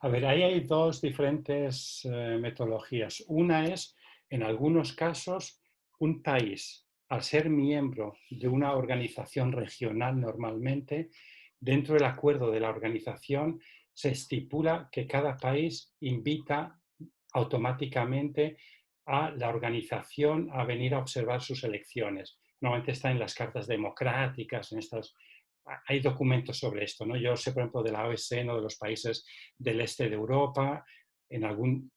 A ver, ahí hay dos diferentes metodologías. Una es, en algunos casos, un país, al ser miembro de una organización regional normalmente, dentro del acuerdo de la organización se estipula que cada país invita automáticamente a la organización a venir a observar sus elecciones. Normalmente está en las cartas democráticas, en estas hay documentos sobre esto, ¿no? Yo sé, por ejemplo, de la OSCE, ¿no? De los países del este de Europa, en algún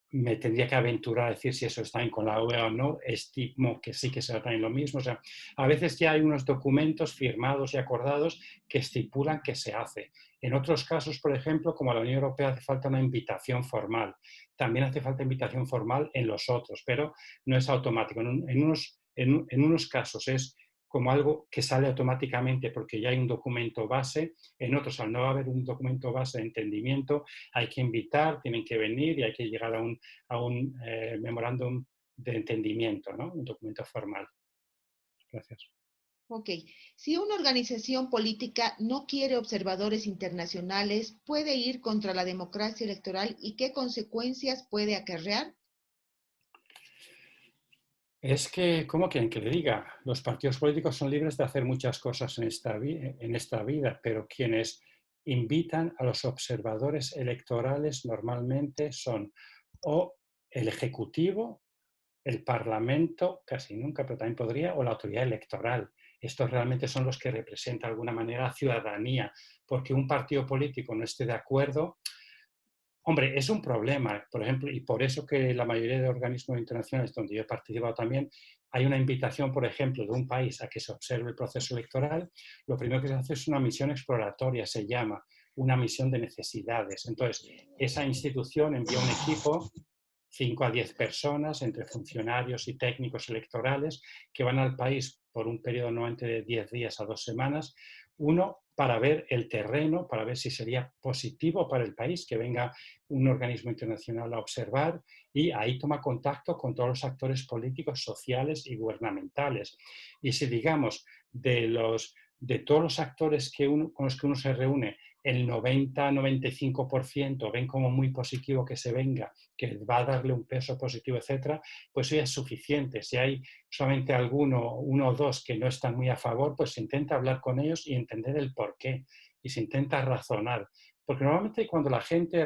me tendría que aventurar a decir si eso está bien con la UEA o no, estimo que sí que será también lo mismo. O sea, a veces ya hay unos documentos firmados y acordados que estipulan que se hace. En otros casos, por ejemplo, como a la Unión Europea hace falta una invitación formal. También hace falta invitación formal en los otros, pero no es automático. En unos casos es como algo que sale automáticamente porque ya hay un documento base. En otros, al no haber un documento base de entendimiento, hay que invitar, tienen que venir y hay que llegar a un memorándum de entendimiento, ¿no? Un documento formal. Gracias. Ok. Si una organización política no quiere observadores internacionales, ¿puede ir contra la democracia electoral y qué consecuencias puede acarrear? Es que, ¿cómo quieren que le diga? Los partidos políticos son libres de hacer muchas cosas en esta vida, pero quienes invitan a los observadores electorales normalmente son o el Ejecutivo, el Parlamento, casi nunca, pero también podría, o la autoridad electoral. Estos realmente son los que representan de alguna manera a la ciudadanía, porque un partido político no esté de acuerdo. Hombre, es un problema, por ejemplo, y por eso que la mayoría de organismos internacionales donde yo he participado también, hay una invitación, por ejemplo, de un país a que se observe el proceso electoral. Lo primero que se hace es una misión exploratoria, se llama una misión de necesidades. Entonces, esa institución envía un equipo 5 a 10 personas, entre funcionarios y técnicos electorales, que van al país por un periodo normalmente de 10 días a 2 semanas. Uno, para ver el terreno, para ver si sería positivo para el país que venga un organismo internacional a observar, y ahí toma contacto con todos los actores políticos, sociales y gubernamentales. Y si, digamos, de todos los actores con los que uno se reúne, el 90-95% ven como muy positivo que se venga, que va a darle un peso positivo, etcétera, pues eso ya es suficiente. Si hay solamente uno o dos que no están muy a favor, pues se intenta hablar con ellos y entender el porqué y se intenta razonar. Porque normalmente cuando la gente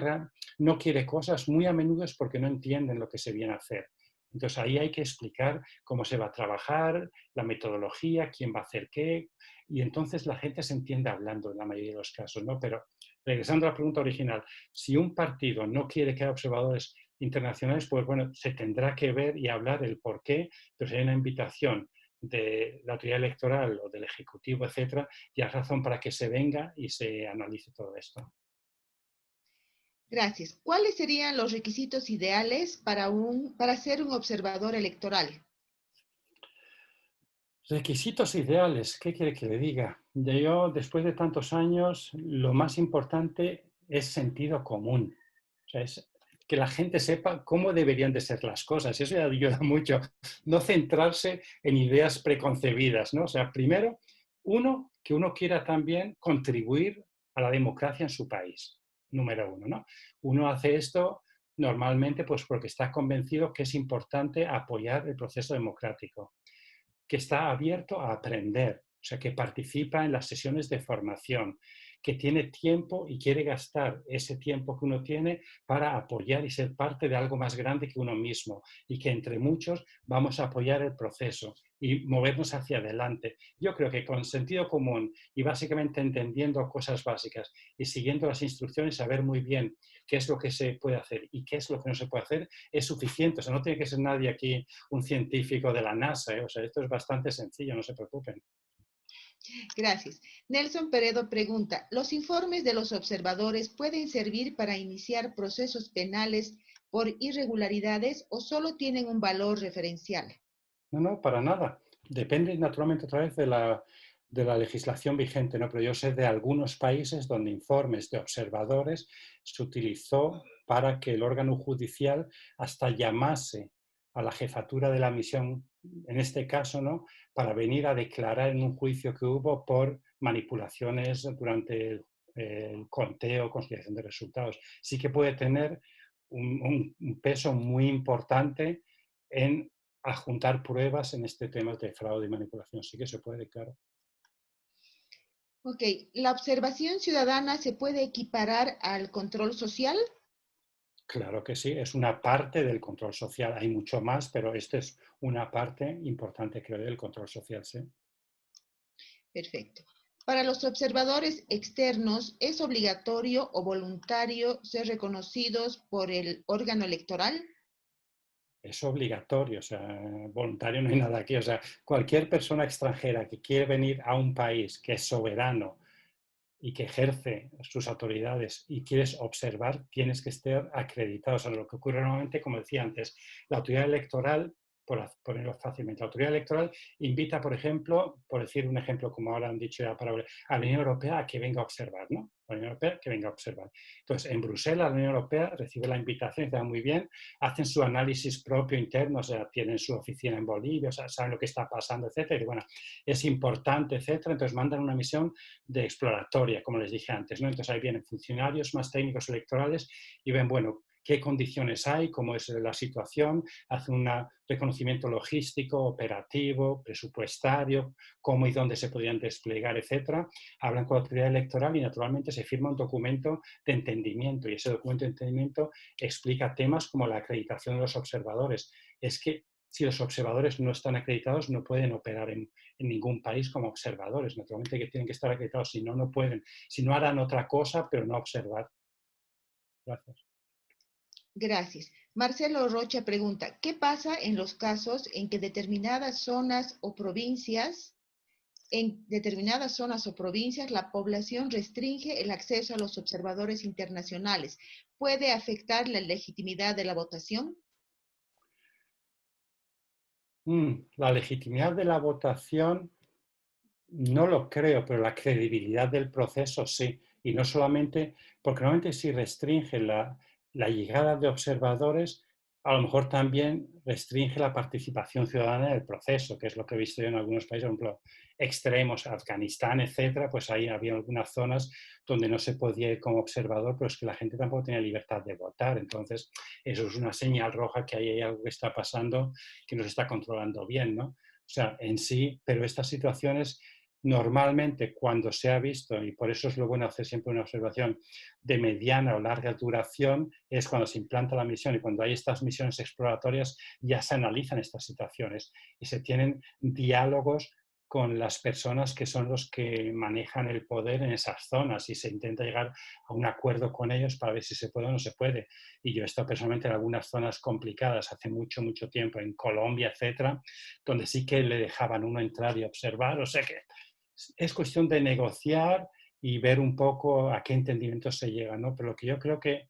no quiere cosas, muy a menudo es porque no entienden lo que se viene a hacer. Entonces ahí hay que explicar cómo se va a trabajar, la metodología, quién va a hacer qué, y entonces la gente se entiende hablando en la mayoría de los casos, ¿no? Pero regresando a la pregunta original, si un partido no quiere que haya observadores internacionales, pues bueno, se tendrá que ver y hablar el por qué, pero si hay una invitación de la autoridad electoral o del Ejecutivo, etcétera, ya hay razón para que se venga y se analice todo esto. Gracias. ¿Cuáles serían los requisitos ideales para ser un observador electoral? Requisitos ideales, ¿qué quiere que le diga? Yo, después de tantos años, lo más importante es sentido común. O sea, es que la gente sepa cómo deberían de ser las cosas. Eso ya ayuda mucho. No centrarse en ideas preconcebidas, ¿no? O sea, primero, que uno quiera también contribuir a la democracia en su país, número uno, ¿no? Uno hace esto normalmente pues porque está convencido que es importante apoyar el proceso democrático, que está abierto a aprender, o sea, que participa en las sesiones de formación, que tiene tiempo y quiere gastar ese tiempo que uno tiene para apoyar y ser parte de algo más grande que uno mismo, y que entre muchos vamos a apoyar el proceso y movernos hacia adelante. Yo creo que con sentido común y básicamente entendiendo cosas básicas y siguiendo las instrucciones, saber muy bien qué es lo que se puede hacer y qué es lo que no se puede hacer, es suficiente. O sea, no tiene que ser nadie aquí un científico de la NASA, ¿eh? O sea, esto es bastante sencillo, no se preocupen. Gracias. Nelson Peredo pregunta, ¿los informes de los observadores pueden servir para iniciar procesos penales por irregularidades o solo tienen un valor referencial? No, no, para nada. Depende naturalmente otra vez de la legislación vigente, ¿no? Pero yo sé de algunos países donde informes de observadores se utilizó para que el órgano judicial hasta llamase a la jefatura de la misión, en este caso, ¿no? Para venir a declarar en un juicio que hubo por manipulaciones durante el conteo, conciliación de resultados. Sí que puede tener un peso muy importante en a juntar pruebas en este tema de fraude y manipulación. Sí que se puede, claro. Ok, ¿la observación ciudadana se puede equiparar al control social? Claro que sí, es una parte del control social. Hay mucho más, pero esta es una parte importante, creo, del control social, sí. Perfecto. Para los observadores externos, ¿es obligatorio o voluntario ser reconocidos por el órgano electoral? Es obligatorio, o sea, voluntario no hay nada aquí. O sea, cualquier persona extranjera que quiere venir a un país que es soberano y que ejerce sus autoridades y quieres observar, tienes que estar acreditado. O sea, lo que ocurre normalmente, como decía antes, la autoridad electoral, por ponerlo fácilmente, la autoridad electoral invita, por ejemplo, por decir un ejemplo, como ahora han dicho ya para a la Unión Europea a que venga a observar, ¿no? A la Unión Europea que venga a observar. Entonces, en Bruselas, la Unión Europea recibe la invitación y está muy bien, hacen su análisis propio interno, o sea, tienen su oficina en Bolivia, o sea, saben lo que está pasando, etcétera, y bueno, es importante, etcétera, entonces mandan una misión de exploratoria, como les dije antes, ¿no? Entonces ahí vienen funcionarios más técnicos electorales y ven, bueno, qué condiciones hay, cómo es la situación, hacen un reconocimiento logístico, operativo, presupuestario, cómo y dónde se podrían desplegar, etcétera. Hablan con la autoridad electoral y naturalmente se firma un documento de entendimiento y ese documento de entendimiento explica temas como la acreditación de los observadores. Es que si los observadores no están acreditados no pueden operar en ningún país como observadores. Naturalmente que tienen que estar acreditados, si no, no pueden. Si no, harán otra cosa, pero no observar. Gracias. Gracias. Marcelo Rocha pregunta, ¿qué pasa en los casos en que en determinadas zonas o provincias la población restringe el acceso a los observadores internacionales? ¿Puede afectar la legitimidad de la votación? La legitimidad de la votación no lo creo, pero la credibilidad del proceso sí. Y no solamente, porque normalmente si restringe la llegada de observadores, a lo mejor también restringe la participación ciudadana en el proceso, que es lo que he visto yo en algunos países, por ejemplo, extremos, Afganistán, etcétera, pues ahí había algunas zonas donde no se podía ir como observador, pero es que la gente tampoco tenía libertad de votar. Entonces, eso es una señal roja que ahí hay algo que está pasando que no se está controlando bien, ¿no? O sea, en sí, pero estas situaciones normalmente cuando se ha visto, y por eso es lo bueno hacer siempre una observación de mediana o larga duración, es cuando se implanta la misión y cuando hay estas misiones exploratorias ya se analizan estas situaciones y se tienen diálogos con las personas que son los que manejan el poder en esas zonas y se intenta llegar a un acuerdo con ellos para ver si se puede o no se puede. Y yo he estado personalmente en algunas zonas complicadas hace mucho, mucho tiempo, en Colombia, etcétera, donde sí que le dejaban uno entrar y observar. O sea que es cuestión de negociar y ver un poco a qué entendimiento se llega, ¿no? Pero lo que yo creo que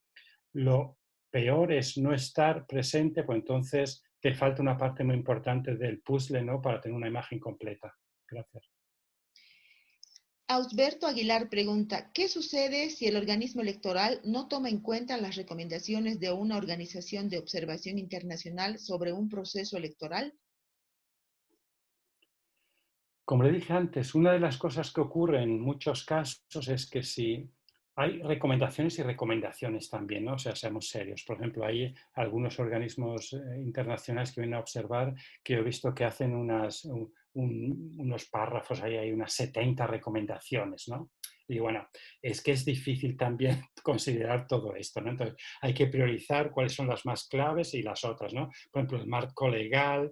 lo peor es no estar presente, pues entonces te falta una parte muy importante del puzzle, ¿no? Para tener una imagen completa. Gracias. Ausberto Aguilar pregunta, ¿qué sucede si el organismo electoral no toma en cuenta las recomendaciones de una organización de observación internacional sobre un proceso electoral? Como le dije antes, una de las cosas que ocurre en muchos casos es que si hay recomendaciones y recomendaciones también, ¿no? O sea, seamos serios. Por ejemplo, hay algunos organismos internacionales que vienen a observar que yo he visto que hacen unos párrafos, ahí hay unas 70 recomendaciones, ¿no? Y bueno, es que es difícil también considerar todo esto, ¿no? Entonces, hay que priorizar cuáles son las más claves y las otras, ¿no? Por ejemplo, el marco legal,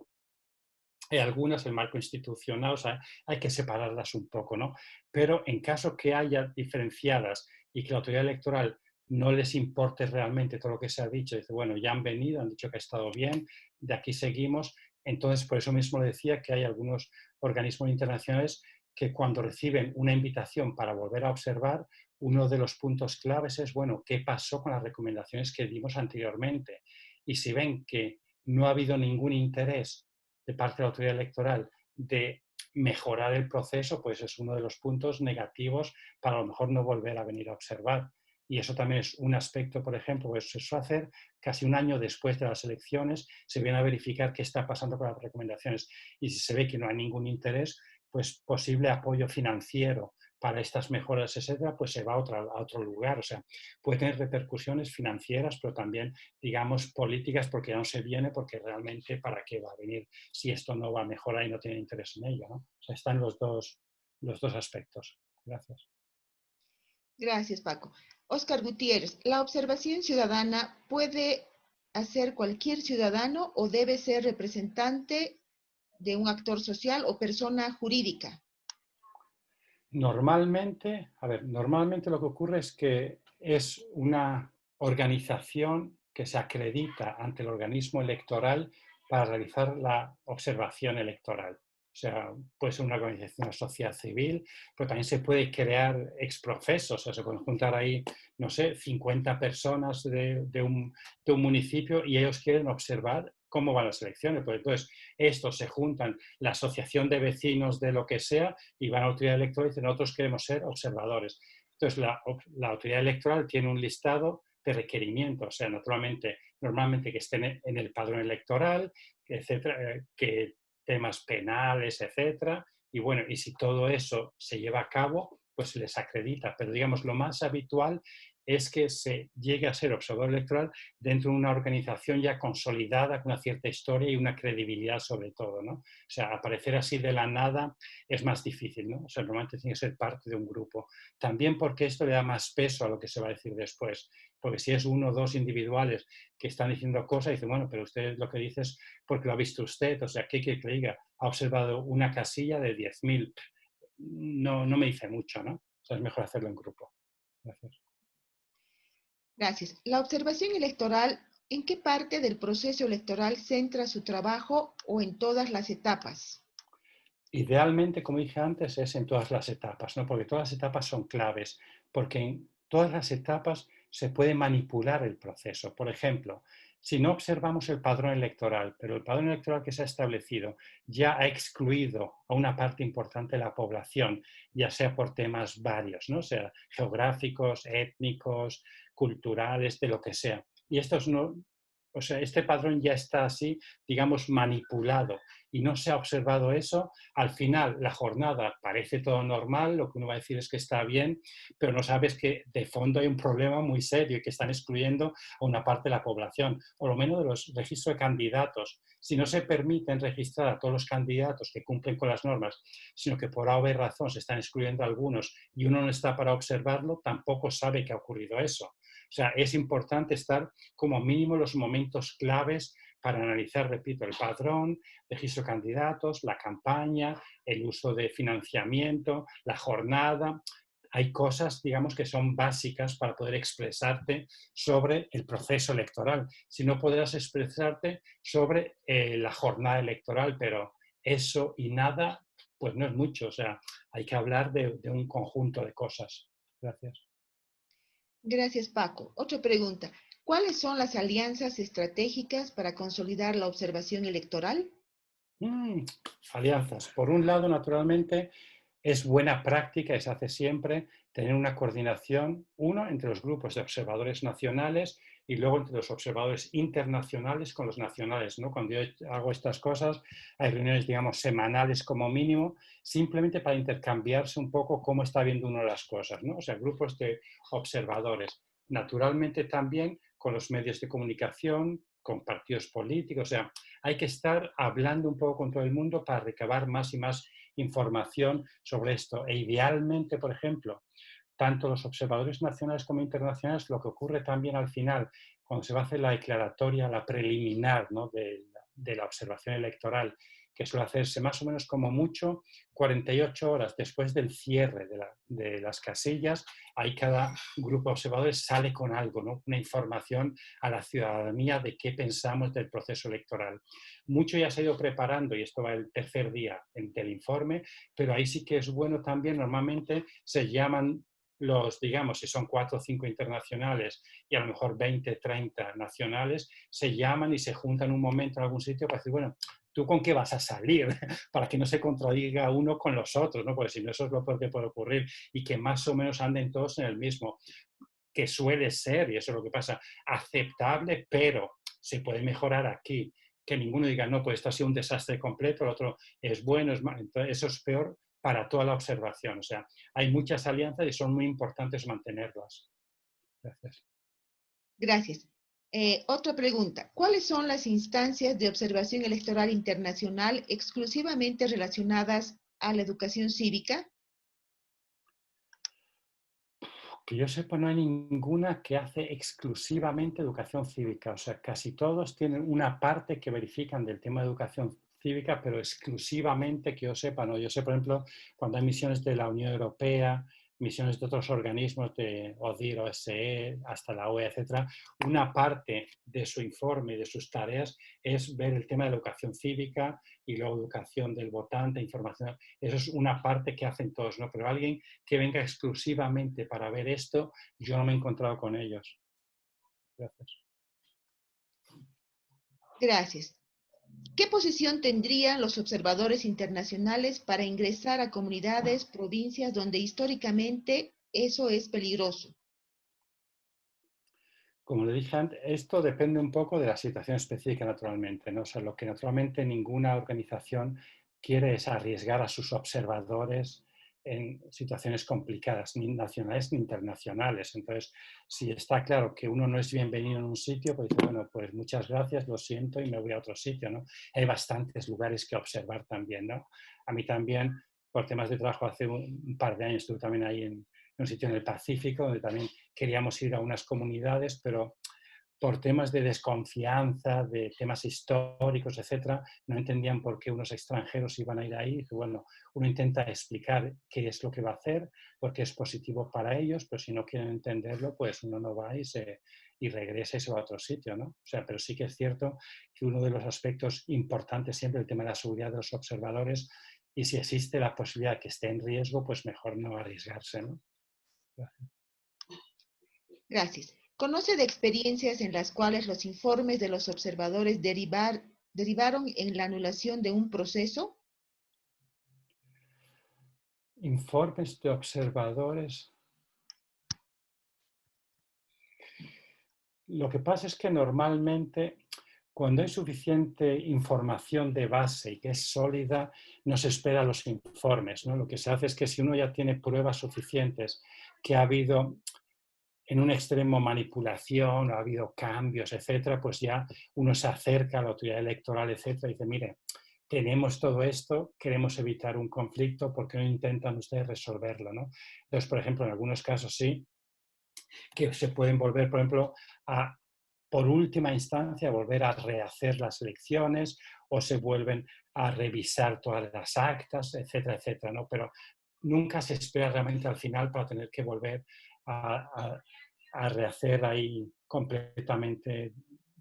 hay algunas, el marco institucional, o sea, hay que separarlas un poco, ¿no? Pero en caso que haya diferenciadas y que la autoridad electoral no les importe realmente todo lo que se ha dicho, dice, bueno, ya han venido, han dicho que ha estado bien, de aquí seguimos. Entonces, por eso mismo le decía que hay algunos organismos internacionales que cuando reciben una invitación para volver a observar, uno de los puntos claves es, bueno, ¿qué pasó con las recomendaciones que dimos anteriormente? Y si ven que no ha habido ningún interés de parte de la autoridad electoral de mejorar el proceso, pues es uno de los puntos negativos para a lo mejor no volver a venir a observar. Y eso también es un aspecto, por ejemplo, pues se suele hacer casi un año después de las elecciones, se viene a verificar qué está pasando con las recomendaciones. Y si se ve que no hay ningún interés, pues posible apoyo financiero para estas mejoras, etcétera, pues se va a otro lugar. O sea, puede tener repercusiones financieras, pero también, digamos, políticas, porque ya no se viene, porque realmente para qué va a venir si esto no va a mejorar y no tiene interés en ello, ¿no? O sea, están los dos aspectos. Gracias. Gracias, Paco. Oscar Gutiérrez, ¿la observación ciudadana puede hacer cualquier ciudadano o debe ser representante de un actor social o persona jurídica? Normalmente, a ver, normalmente lo que ocurre es que es una organización que se acredita ante el organismo electoral para realizar la observación electoral. O sea, puede ser una organización, una sociedad civil, pero también se puede crear ex profeso, o sea, se pueden juntar ahí, no sé, 50 personas de un municipio y ellos quieren observar cómo van las elecciones. Pues entonces, estos se juntan, la asociación de vecinos de lo que sea, y van a la autoridad electoral y dicen, nosotros queremos ser observadores. Entonces, la autoridad electoral tiene un listado de requerimientos, o sea, naturalmente, normalmente que estén en el padrón electoral, etcétera, que temas penales, etcétera, y bueno, y si todo eso se lleva a cabo, pues se les acredita, pero digamos, lo más habitual es que se llegue a ser observador electoral dentro de una organización ya consolidada, con una cierta historia y una credibilidad sobre todo, ¿no? O sea, aparecer así de la nada es más difícil, ¿no? O sea, normalmente tiene que ser parte de un grupo. También porque esto le da más peso a lo que se va a decir después. Porque si es uno o dos individuales que están diciendo cosas, dicen, bueno, pero usted lo que dice es porque lo ha visto usted, o sea, ¿qué quiere que le diga? Ha observado una casilla de 10.000. No, no me dice mucho, ¿no? O sea, es mejor hacerlo en grupo. Gracias. Gracias. La observación electoral, ¿en qué parte del proceso electoral centra su trabajo o en todas las etapas? Idealmente, como dije antes, es en todas las etapas, ¿no? Porque todas las etapas son claves, porque en todas las etapas se puede manipular el proceso. Por ejemplo, si no observamos el padrón electoral, pero el padrón electoral que se ha establecido ya ha excluido a una parte importante de la población, ya sea por temas varios, ¿no? O sea, geográficos, étnicos, culturales, de lo que sea. Y estos no, o sea, este padrón ya está así, digamos, manipulado y no se ha observado eso, al final la jornada parece todo normal, lo que uno va a decir es que está bien, pero no sabes que de fondo hay un problema muy serio y que están excluyendo a una parte de la población, por lo menos de los registros de candidatos. Si no se permiten registrar a todos los candidatos que cumplen con las normas, sino que por A o B razón se están excluyendo a algunos y uno no está para observarlo, tampoco sabe que ha ocurrido eso. O sea, es importante estar como mínimo en los momentos claves para analizar, repito, el padrón, registro de candidatos, la campaña, el uso de financiamiento, la jornada. Hay cosas, digamos, que son básicas para poder expresarte sobre el proceso electoral. Si no podrás expresarte sobre la jornada electoral, pero eso y nada, pues no es mucho. O sea, hay que hablar de un conjunto de cosas. Gracias. Gracias, Paco. Otra pregunta. ¿Cuáles son las alianzas estratégicas para consolidar la observación electoral? Alianzas. Por un lado, naturalmente, es buena práctica y se hace siempre tener una coordinación, uno, entre los grupos de observadores nacionales y luego entre los observadores internacionales con los nacionales, ¿no? Cuando yo hago estas cosas, hay reuniones, digamos, semanales como mínimo, simplemente para intercambiarse un poco cómo está viendo uno las cosas, ¿no? O sea, grupos de observadores. Naturalmente también con los medios de comunicación, con partidos políticos, o sea, hay que estar hablando un poco con todo el mundo para recabar más y más información sobre esto. E idealmente, por ejemplo, tanto los observadores nacionales como internacionales, lo que ocurre también al final, cuando se va a hacer la declaratoria, la preliminar, ¿no?, de la observación electoral, que suele hacerse más o menos como mucho 48 horas después del cierre de las casillas, ahí cada grupo de observadores sale con algo, ¿no?, una información a la ciudadanía de qué pensamos del proceso electoral. Mucho ya se ha ido preparando y esto va el tercer día del informe, pero ahí sí que es bueno también, normalmente se llaman los, digamos, si son 4 o 5 internacionales y a lo mejor 20, 30 nacionales, se llaman y se juntan un momento en algún sitio para decir, bueno, ¿tú con qué vas a salir? Para que no se contradiga uno con los otros, ¿no? Porque si no, eso es lo peor que puede ocurrir y que más o menos anden todos en el mismo, que suele ser, y eso es lo que pasa, aceptable, pero se puede mejorar aquí. Que ninguno diga, no, pues esto ha sido un desastre completo, el otro es bueno, es malo. Entonces, eso es peor para toda la observación. O sea, hay muchas alianzas y son muy importantes mantenerlas. Gracias. Gracias. Otra pregunta. ¿Cuáles son las instancias de observación electoral internacional exclusivamente relacionadas a la educación cívica? Que yo sepa, no hay ninguna que hace exclusivamente educación cívica. O sea, casi todos tienen una parte que verifican del tema de educación cívica, pero exclusivamente que yo sepa, no. Yo sé, por ejemplo, cuando hay misiones de la Unión Europea, misiones de otros organismos de ODIHR, OSCE, hasta la OEA, etcétera, una parte de su informe, de sus tareas, es ver el tema de educación cívica y luego educación del votante, información. Eso es una parte que hacen todos, ¿no? Pero alguien que venga exclusivamente para ver esto, yo no me he encontrado con ellos. Gracias. Gracias. ¿Qué posición tendrían los observadores internacionales para ingresar a comunidades, provincias donde históricamente eso es peligroso? Como le dije antes, esto depende un poco de la situación específica, naturalmente, ¿no? O sea, lo que naturalmente ninguna organización quiere es arriesgar a sus observadores en situaciones complicadas, ni nacionales ni internacionales. Entonces, si está claro que uno no es bienvenido en un sitio, pues dice, bueno, pues muchas gracias, lo siento y me voy a otro sitio, ¿no? Hay bastantes lugares que observar también, ¿no? A mí también, por temas de trabajo, hace un par de años estuve también ahí en un sitio en el Pacífico, donde también queríamos ir a unas comunidades, pero por temas de desconfianza, de temas históricos, etcétera, no entendían por qué unos extranjeros iban a ir ahí. Y bueno, uno intenta explicar qué es lo que va a hacer, porque es positivo para ellos, pero si no quieren entenderlo, pues uno no va y regresa y se va a otro sitio, ¿no? O sea, pero sí que es cierto que uno de los aspectos importantes siempre el tema de la seguridad de los observadores, y si existe la posibilidad de que esté en riesgo, pues mejor no arriesgarse, ¿no? Gracias. Gracias. ¿Conoce de experiencias en las cuales los informes de los observadores derivaron en la anulación de un proceso? Informes de observadores. lo que pasa es que normalmente cuando hay suficiente información de base y que es sólida, no se espera los informes, ¿no? Lo que se hace es que si uno ya tiene pruebas suficientes que ha habido en un extremo manipulación, ha habido cambios, etcétera, pues ya uno se acerca a la autoridad electoral, etcétera, y dice, mire, tenemos todo esto, queremos evitar un conflicto, ¿por qué no intentan ustedes resolverlo, ¿no? Entonces, por ejemplo, en algunos casos sí, que se pueden volver, por ejemplo, a, por última instancia, volver a rehacer las elecciones o se vuelven a revisar todas las actas, etcétera, etcétera, ¿no? Pero nunca se espera realmente al final para tener que volver a, a rehacer ahí completamente,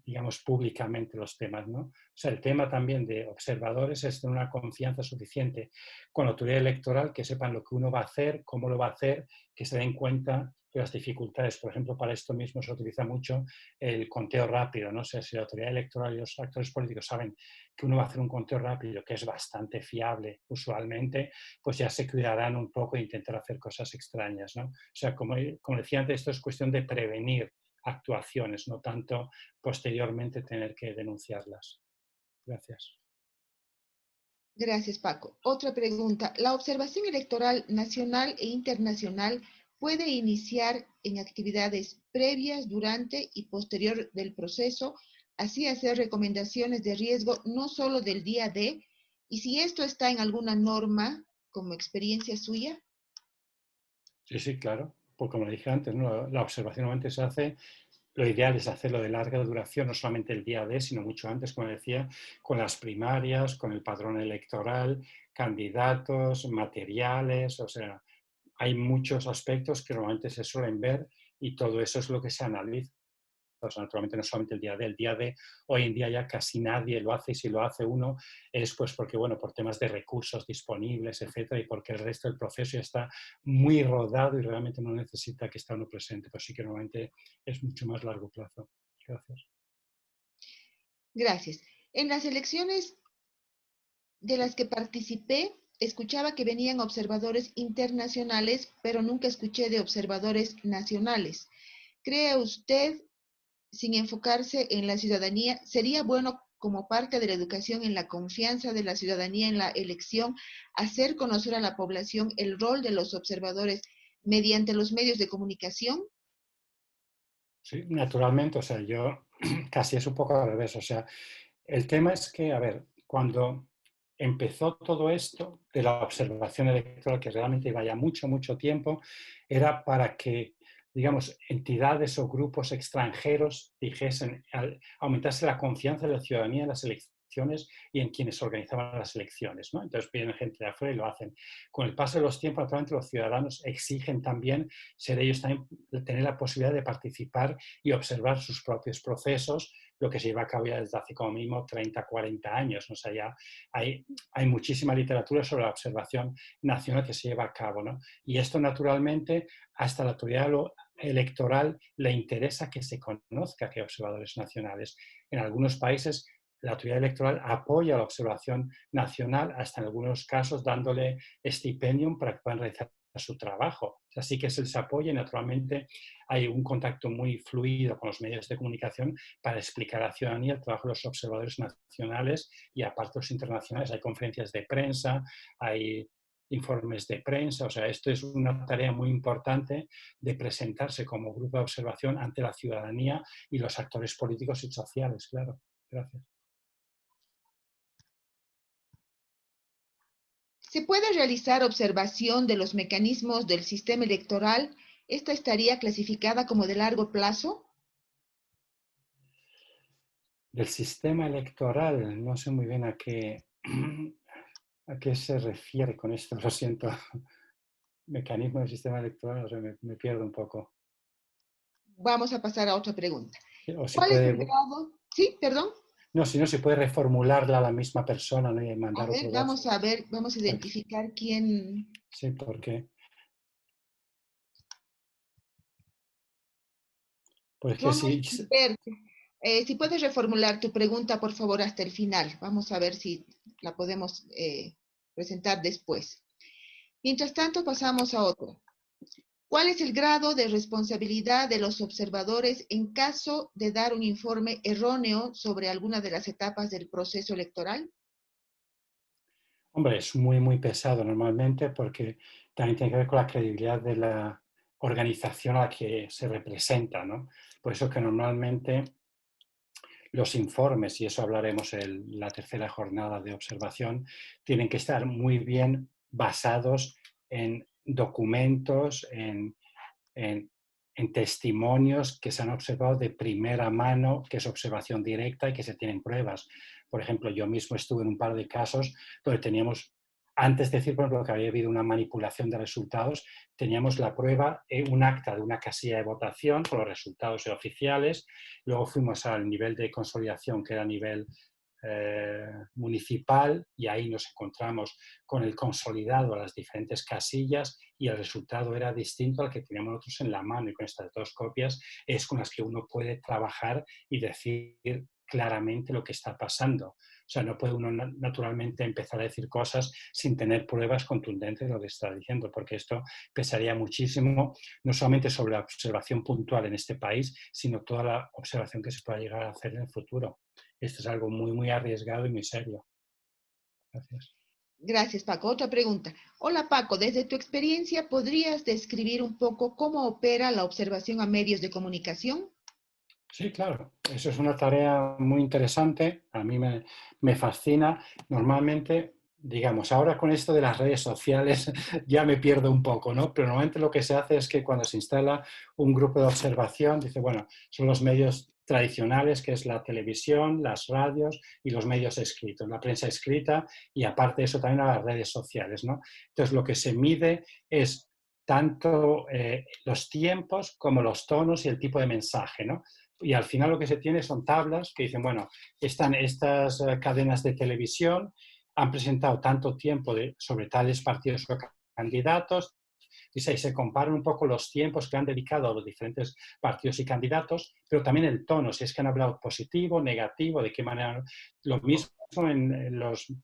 digamos, públicamente los temas, ¿no? O sea, el tema también de observadores es tener una confianza suficiente con la autoridad electoral, que sepan lo que uno va a hacer, cómo lo va a hacer, que se den cuenta de las dificultades. Por ejemplo, para esto mismo se utiliza mucho el conteo rápido, ¿no? O sea, si la autoridad electoral y los actores políticos saben que uno va a hacer un conteo rápido, que es bastante fiable usualmente, pues ya se cuidarán un poco e intentar hacer cosas extrañas, ¿no? O sea, como decía antes, esto es cuestión de prevenir actuaciones, no tanto posteriormente tener que denunciarlas. Gracias. Gracias, Paco. Otra pregunta. ¿La observación electoral nacional e internacional puede iniciar en actividades previas, durante y posterior del proceso, así hacer recomendaciones de riesgo no solo del día D? Y si esto está en alguna norma como experiencia suya. Sí, sí, claro. Pues como dije antes, ¿no? La observación normalmente se hace, lo ideal es hacerlo de larga duración, no solamente el día D, sino mucho antes, como decía, con las primarias, con el padrón electoral, candidatos, materiales, o sea, hay muchos aspectos que normalmente se suelen ver y todo eso es lo que se analiza. O sea, naturalmente no solamente el día de hoy en día ya casi nadie lo hace y si lo hace uno es pues porque, bueno, por temas de recursos disponibles, etcétera, y porque el resto del proceso ya está muy rodado y realmente no necesita que esté uno presente, pues sí que normalmente es mucho más largo plazo. Gracias. Gracias. En las elecciones de las que participé, escuchaba que venían observadores internacionales, pero nunca escuché de observadores nacionales. ¿Cree usted, sin enfocarse en la ciudadanía, sería bueno como parte de la educación en la confianza de la ciudadanía en la elección, hacer conocer a la población el rol de los observadores mediante los medios de comunicación? Sí, naturalmente, o sea, yo casi es un poco al revés, o sea, el tema es que, a ver, cuando empezó todo esto de la observación electoral, que realmente iba ya mucho, mucho tiempo, era para que, digamos, entidades o grupos extranjeros dijesen, aumentase la confianza de la ciudadanía en las elecciones y en quienes organizaban las elecciones, ¿no? Entonces vienen gente de afuera y lo hacen. Con el paso de los tiempos, naturalmente, los ciudadanos exigen también ser ellos también, tener la posibilidad de participar y observar sus propios procesos, lo que se lleva a cabo ya desde hace como mínimo 30, 40 años. O sea, ya hay muchísima literatura sobre la observación nacional que se lleva a cabo, ¿no? Y esto naturalmente hasta la autoridad electoral le interesa que se conozca que hay observadores nacionales. En algunos países la autoridad electoral apoya la observación nacional, hasta en algunos casos dándole estipendium para que puedan realizar su trabajo. Así que se les apoya y naturalmente hay un contacto muy fluido con los medios de comunicación para explicar a la ciudadanía el trabajo de los observadores nacionales y aparte los internacionales. Hay conferencias de prensa, hay informes de prensa, o sea, esto es una tarea muy importante de presentarse como grupo de observación ante la ciudadanía y los actores políticos y sociales, claro. Gracias. ¿Se puede realizar observación de los mecanismos del sistema electoral? ¿Esta estaría clasificada como de largo plazo? Del sistema electoral, no sé muy bien a qué se refiere con esto, lo siento. Mecanismo del sistema electoral, o sea, me pierdo un poco. Vamos a pasar a otra pregunta. O si ¿Cuál es puede, el grado? Sí, perdón. no, si no, se puede reformularla a la misma persona, ¿no? Y mandar otro dato. A ver, vamos a identificar quién. Sí, porque pues que Ronald sí, Gilbert, si puedes reformular tu pregunta, por favor, hasta el final. Vamos a ver si la podemos presentar después. Mientras tanto, pasamos a otro. ¿Cuál es el grado de responsabilidad de los observadores en caso de dar un informe erróneo sobre alguna de las etapas del proceso electoral? Hombre, es muy, muy pesado normalmente porque también tiene que ver con la credibilidad de la organización a la que se representa, ¿no? Por eso que normalmente los informes, y eso hablaremos en la tercera jornada de observación, tienen que estar muy bien basados en documentos, en, en testimonios que se han observado de primera mano, que es observación directa y que se tienen pruebas. Por ejemplo, yo mismo estuve en un par de casos donde teníamos, antes de decir, por ejemplo, que había habido una manipulación de resultados, teníamos la prueba, un acta de una casilla de votación con los resultados oficiales, luego fuimos al nivel de consolidación, que era a nivel municipal, y ahí nos encontramos con el consolidado a las diferentes casillas y el resultado era distinto al que teníamos nosotros en la mano, y con estas dos copias es con las que uno puede trabajar y decir claramente lo que está pasando. O sea, no puede uno naturalmente empezar a decir cosas sin tener pruebas contundentes de lo que está diciendo, porque esto pesaría muchísimo, no solamente sobre la observación puntual en este país, sino toda la observación que se pueda llegar a hacer en el futuro. Esto es algo muy, muy arriesgado y muy serio. Gracias. Gracias, Paco. Otra pregunta. Hola, Paco. Desde tu experiencia, ¿podrías describir un poco cómo opera la observación a medios de comunicación? Sí, claro. Eso es una tarea muy interesante. A mí me fascina. Normalmente, digamos, ahora con esto de las redes sociales ya me pierdo un poco, ¿no? Pero normalmente lo que se hace es que cuando se instala un grupo de observación, dice, bueno, son los medios tradicionales, que es la televisión, las radios y los medios escritos, la prensa escrita y aparte de eso también a las redes sociales, ¿no? Entonces, lo que se mide es tanto los tiempos como los tonos y el tipo de mensaje, ¿no? Y al final lo que se tiene son tablas que dicen, bueno, están estas cadenas de televisión, han presentado tanto tiempo sobre tales partidos o candidatos, y se comparan un poco los tiempos que han dedicado a los diferentes partidos y candidatos, pero también el tono, si es que han hablado positivo, negativo, de qué manera. Lo mismo en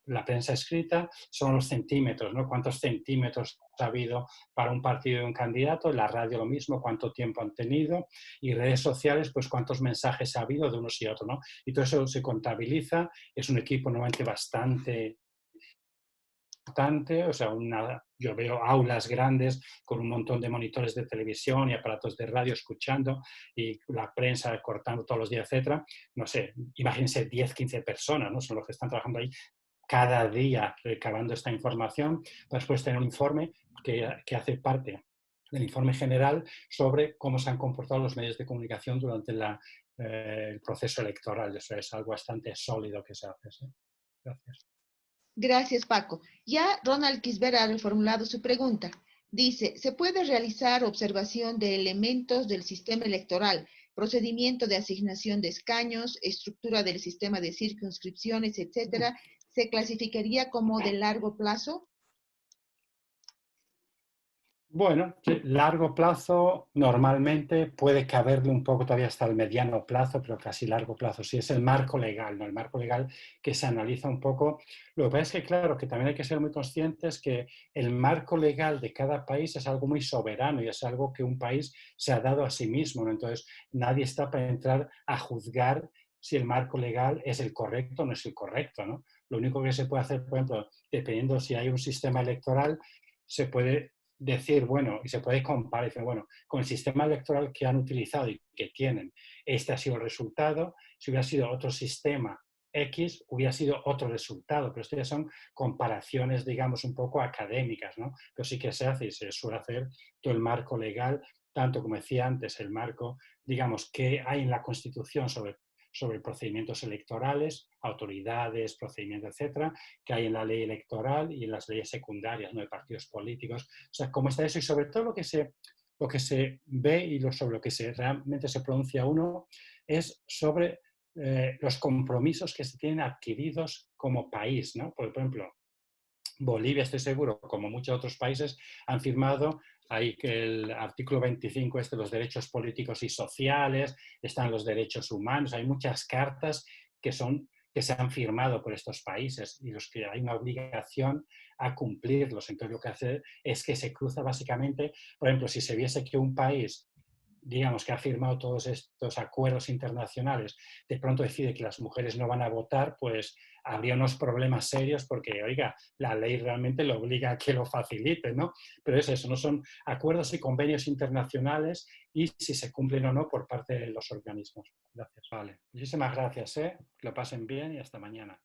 la prensa escrita son los centímetros, ¿no? ¿Cuántos centímetros ha habido para un partido y un candidato? En la radio lo mismo, cuánto tiempo han tenido, y redes sociales, pues cuántos mensajes ha habido de unos y otros, ¿no? Y todo eso se contabiliza, es un equipo normalmente bastante importante, o sea, yo veo aulas grandes con un montón de monitores de televisión y aparatos de radio escuchando y la prensa cortando todos los días, etcétera. No sé, imagínense 10, 15 personas, ¿no? Son los que están trabajando ahí cada día recabando esta información para después tener un informe que hace parte del informe general sobre cómo se han comportado los medios de comunicación durante el proceso electoral. Eso es algo bastante sólido que se hace. ¿Sí? Gracias. Gracias, Paco. Ya Ronald Kisber ha reformulado su pregunta. Dice, ¿se puede realizar observación de elementos del sistema electoral, procedimiento de asignación de escaños, estructura del sistema de circunscripciones, etcétera? ¿Se clasificaría como de largo plazo? Bueno, largo plazo normalmente puede caberle un poco todavía hasta el mediano plazo, pero casi largo plazo. Sí, es el marco legal, ¿no? El marco legal que se analiza un poco. Lo que pasa es que, claro, que también hay que ser muy conscientes que el marco legal de cada país es algo muy soberano y es algo que un país se ha dado a sí mismo, ¿no? Entonces, nadie está para entrar a juzgar si el marco legal es el correcto o no es el correcto, ¿no? Lo único que se puede hacer, por ejemplo, dependiendo si hay un sistema electoral, se puede decir, bueno, y se puede comparar, decir, bueno, con el sistema electoral que han utilizado y que tienen, este ha sido el resultado, si hubiera sido otro sistema X, hubiera sido otro resultado, pero esto ya son comparaciones, digamos, un poco académicas, ¿no? Pero sí que se hace y se suele hacer todo el marco legal, tanto como decía antes, el marco, digamos, que hay en la Constitución sobre procedimientos electorales, autoridades, procedimientos, etcétera, que hay en la ley electoral y en las leyes secundarias, ¿no? De partidos políticos. O sea, cómo está eso y sobre todo lo que se ve y sobre lo que realmente se pronuncia uno es sobre los compromisos que se tienen adquiridos como país, ¿no? Por ejemplo, Bolivia, estoy seguro, como muchos otros países, han firmado ahí que el artículo 25 es de los derechos políticos y sociales, están los derechos humanos, hay muchas cartas que son que se han firmado por estos países y los que hay una obligación a cumplirlos. Entonces, lo que hace es que se cruza básicamente, por ejemplo, si se viese que un país, digamos, que ha firmado todos estos acuerdos internacionales, de pronto decide que las mujeres no van a votar, pues habría unos problemas serios porque, oiga, la ley realmente lo obliga a que lo facilite, ¿no? Pero es eso, no son acuerdos y convenios internacionales y si se cumplen o no por parte de los organismos. Gracias. Vale. Muchísimas gracias, ¿eh? Que lo pasen bien y hasta mañana.